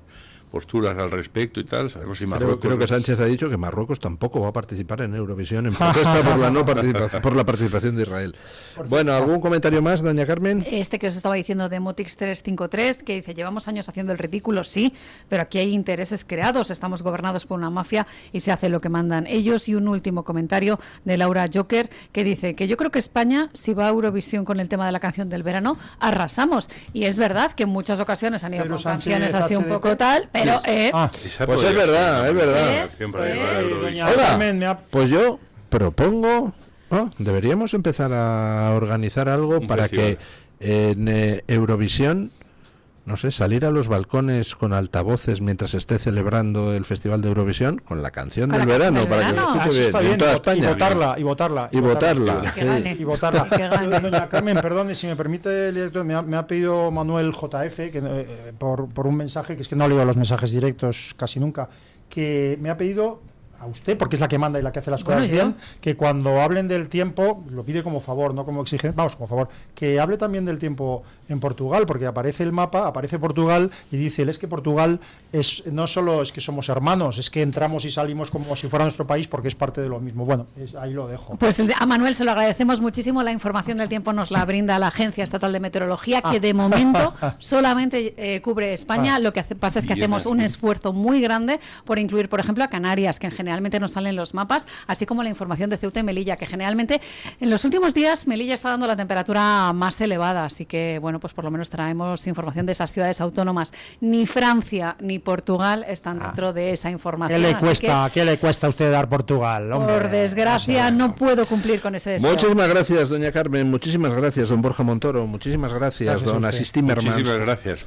Speaker 2: posturas al respecto y tal? Sabemos si Marruecos...
Speaker 1: Creo que Sánchez ha dicho que Marruecos tampoco va a participar en Eurovisión en protesta por la participación de Israel. Bueno, ¿algún comentario más, doña Carmen?
Speaker 15: Este que os estaba diciendo de Motix 353, que dice, llevamos años haciendo el ridículo, sí, pero aquí hay intereses creados, estamos gobernados por una mafia y se hace lo que mandan ellos. Y un último comentario de Laura Joker, que dice que yo creo que España, si va a Eurovisión con el tema de la canción del verano, arrasamos. Y es verdad que en muchas ocasiones han ido con canciones así un poco tal, pero
Speaker 1: pues es verdad, es verdad. Oiga, pues yo propongo, deberíamos empezar a organizar algo para que en Eurovisión, no sé, salir a los balcones con altavoces mientras esté celebrando el Festival de Eurovisión con la canción del verano, para que se escuche bien en toda España.
Speaker 3: Y votarla. Doña Carmen, perdone, si me permite, el director, me ha pedido Manuel JF, que por un mensaje, que es que no leo los mensajes directos casi nunca, que me ha pedido a usted, porque es la que manda y la que hace las cosas bien, que cuando hablen del tiempo, lo pide como favor, no como exigencia, vamos, como favor, que hable también del tiempo en Portugal, porque aparece el mapa, aparece Portugal y dice, es que Portugal no solo es que somos hermanos, es que entramos y salimos como si fuera nuestro país porque es parte de lo mismo. Bueno, ahí lo dejo.
Speaker 15: Pues a Manuel se lo agradecemos muchísimo. La información del tiempo nos la brinda la Agencia Estatal de Meteorología, que de momento solamente cubre España. Lo que pasa es que hacemos un esfuerzo muy grande por incluir, por ejemplo, a Canarias, que generalmente no salen los mapas, así como la información de Ceuta y Melilla, que generalmente en los últimos días Melilla está dando la temperatura más elevada, así que bueno, pues por lo menos traemos información de esas ciudades autónomas. Ni Francia ni Portugal están dentro de esa información.
Speaker 3: ¿Qué le cuesta a usted dar Portugal? Hombre,
Speaker 15: por desgracia no puedo cumplir con ese deseo.
Speaker 1: Muchísimas gracias, doña Carmen, muchísimas gracias, don Borja Montoro, muchísimas gracias don Asís Timmermans.
Speaker 2: Muchísimas gracias.